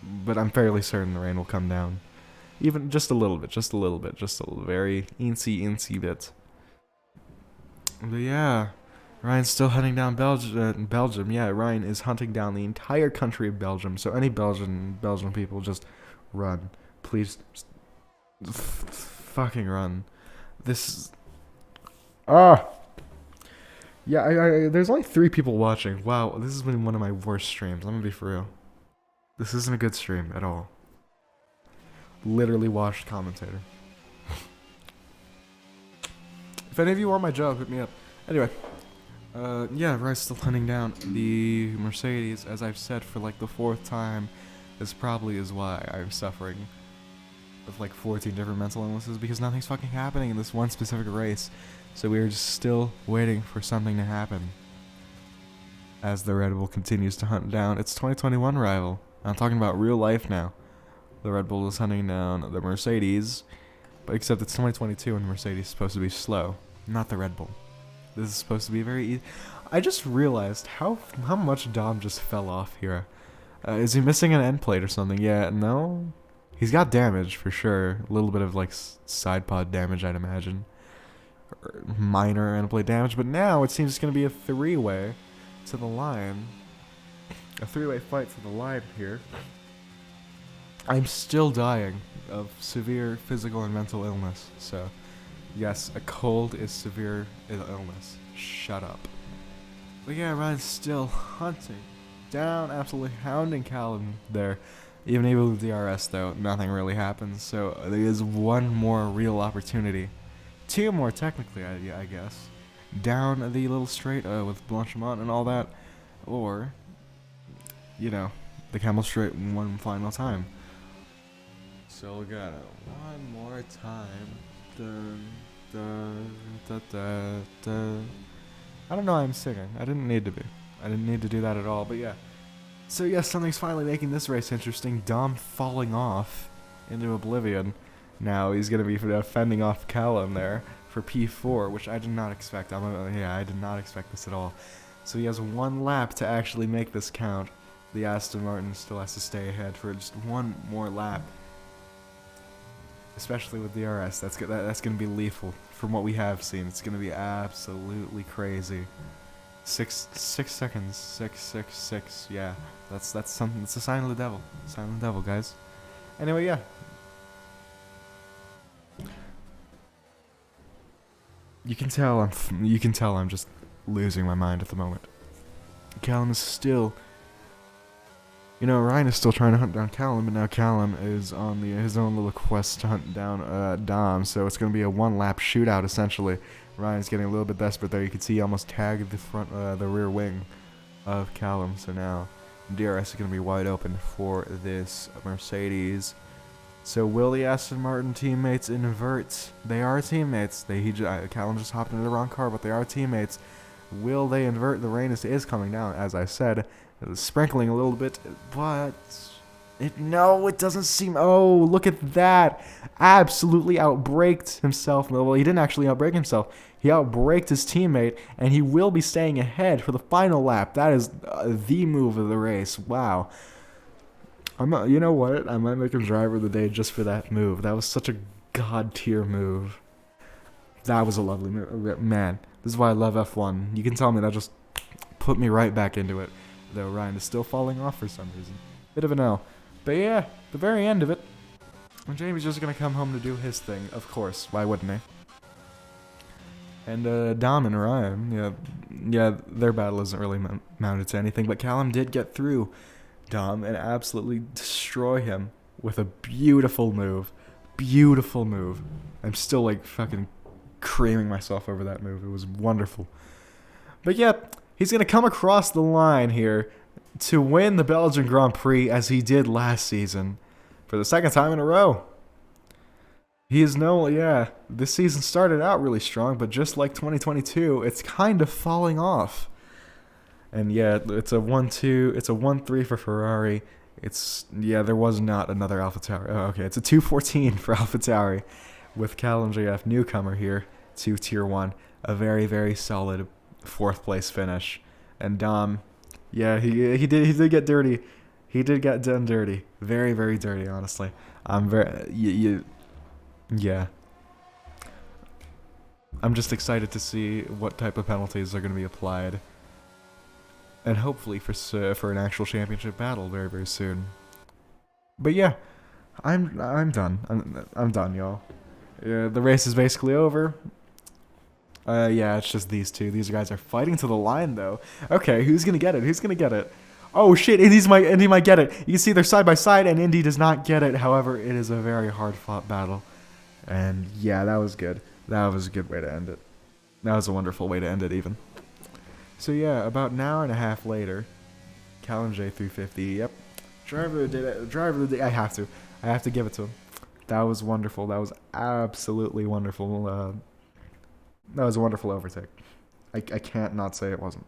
but I'm fairly certain the rain will come down. Even just a little bit, just a very eensy bit. But yeah, Ryan's still hunting down Belgium. Yeah, Ryan is hunting down the entire country of Belgium. So any Belgian people, just run. Please, fucking run. This... Yeah, I there's only 3 people watching. Wow, this has been one of my worst streams. I'm gonna be for real. This isn't a good stream at all. Literally watched commentator. If any of you want my job, hit me up. Anyway, yeah, Ryan's still hunting down the Mercedes. As I've said for like the 4th time, this probably is why I'm suffering with like 14 different mental illnesses, because nothing's fucking happening in this one specific race. So we are just still waiting for something to happen as the Red Bull continues to hunt down its 2021 rival. I'm talking about real life now. The Red Bull is hunting down the Mercedes, but except it's 2022 and Mercedes is supposed to be slow, not the Red Bull. This is supposed to be very easy. I just realized how much Dom just fell off here. Is he missing an end plate or something? Yeah, no? He's got damage for sure. A little bit of like side pod damage, I'd imagine. Or minor end plate damage, but now it seems it's going to be a 3-way to the line. A 3-way fight to the line here. I'm still dying of severe physical and mental illness, so yes, a cold is severe illness. Shut up. But yeah, Ryan's still hunting down, absolutely hounding Callum there. Even with DRS though, nothing really happens, so there is one more real opportunity. 2 more technically, I guess. Down the little straight with Blanchimont and all that, or, you know, the Camel Straight one final time. So we got it one more time. Dun, dun, dun, dun, dun. I don't know why I'm singing. I didn't need to be. I didn't need to do that at all, but yeah. So yes, something's finally making this race interesting. Dom falling off into oblivion. Now he's going to be fending off Callum there for P4, which I did not expect. I did not expect this at all. So he has 1 lap to actually make this count. The Aston Martin still has to stay ahead for just 1 more lap. Especially with DRS, that's going to be lethal. From what we have seen, it's going to be absolutely crazy. 6 seconds, 6. Yeah, that's something. It's a sign of the devil. Sign of the devil, guys. Anyway, yeah. You can tell I'm just losing my mind at the moment. Callum is still, you know, Ryan is still trying to hunt down Callum, but now Callum is on his own little quest to hunt down Dom. So it's going to be a 1-lap shootout essentially. Ryan's getting a little bit desperate there. You can see he almost tagged the rear wing of Callum. So now DRS is going to be wide open for this Mercedes. So will the Aston Martin teammates invert? They are teammates. Callum just hopped into the wrong car, but they are teammates. Will they invert? The rain is coming down, as I said. sprinkling a little bit, but no, it doesn't seem. Oh, look at that! Absolutely outbraked himself. Well, he didn't actually outbrake himself. He outbraked his teammate, and he will be staying ahead for the final lap. That is the move of the race. Wow. I'm not. You know what? I might make him driver of the day just for that move. That was such a god tier move. That was a lovely move, man. This is why I love F1. You can tell me that just put me right back into it. Though Ryan is still falling off for some reason. Bit of an L. But yeah, the very end of it, Jamie's just gonna come home to do his thing, of course. Why wouldn't he? And Dom and Ryan, yeah, their battle isn't really mounted to anything, but Callum did get through Dom and absolutely destroy him with a beautiful move. Beautiful move. I'm still like fucking creaming myself over that move. It was wonderful. But yeah, he's gonna come across the line here to win the Belgian Grand Prix as he did last season for the second time in a row. He is this season started out really strong, but just like 2022, it's kind of falling off. And yeah, it's a 1-2, it's a 1-3 for Ferrari. There was not another AlphaTauri. Oh, okay, it's a 2-14 for AlphaTauri with Callum JF, newcomer here to Tier 1. A very, very solid 4th place finish. And Dom, yeah, he did get dirty. He did get done dirty. Very, very dirty, honestly. I'm just excited to see what type of penalties are going to be applied. And hopefully for an actual championship battle very, very soon. But yeah, I'm done. I'm done, y'all. Yeah, the race is basically over. Yeah, it's just these two. These guys are fighting to the line, though. Okay, who's gonna get it? Who's gonna get it? Oh shit, Indy might get it. You can see they're side by side, and Indy does not get it. However, it is a very hard-fought battle. And yeah, that was good. That was a good way to end it. That was a wonderful way to end it, even. So yeah, about an hour and a half later, Callum J350. Yep, driver of the day. I have to give it to him. That was wonderful. That was absolutely wonderful. That was a wonderful overtake. I can't not say it wasn't.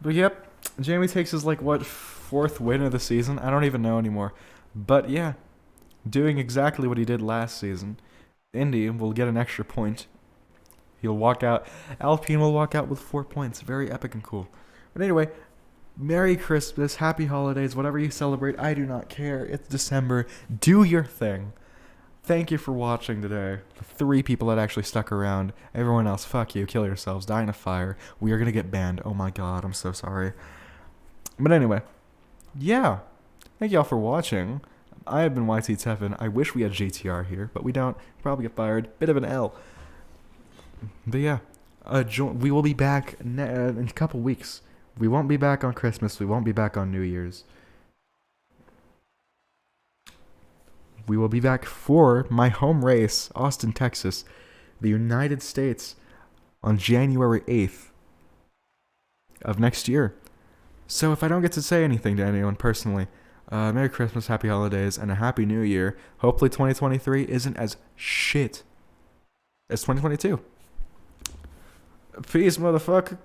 But yep, Jamie takes his 4th win of the season. I don't even know anymore. But yeah, doing exactly what he did last season. Indy will get an extra point. He'll walk out. Alpine will walk out with 4 points. Very epic and cool. But anyway, Merry Christmas, Happy Holidays, whatever you celebrate. I do not care. It's December. Do your thing. Thank you for watching today. The 3 people that actually stuck around. Everyone else, fuck you. Kill yourselves. Die in a fire. We are going to get banned. Oh my god, I'm so sorry. But anyway, yeah. Thank y'all for watching. I have been YT Tevin. I wish we had GTR here, but we don't. Probably get fired. Bit of an L. But yeah, we will be back in a couple weeks. We won't be back on Christmas. We won't be back on New Year's. We will be back for my home race, Austin, Texas, the United States, on January 8th of next year. So if I don't get to say anything to anyone personally, Merry Christmas, Happy Holidays, and a Happy New Year. Hopefully 2023 isn't as shit as 2022. Peace, motherfucker.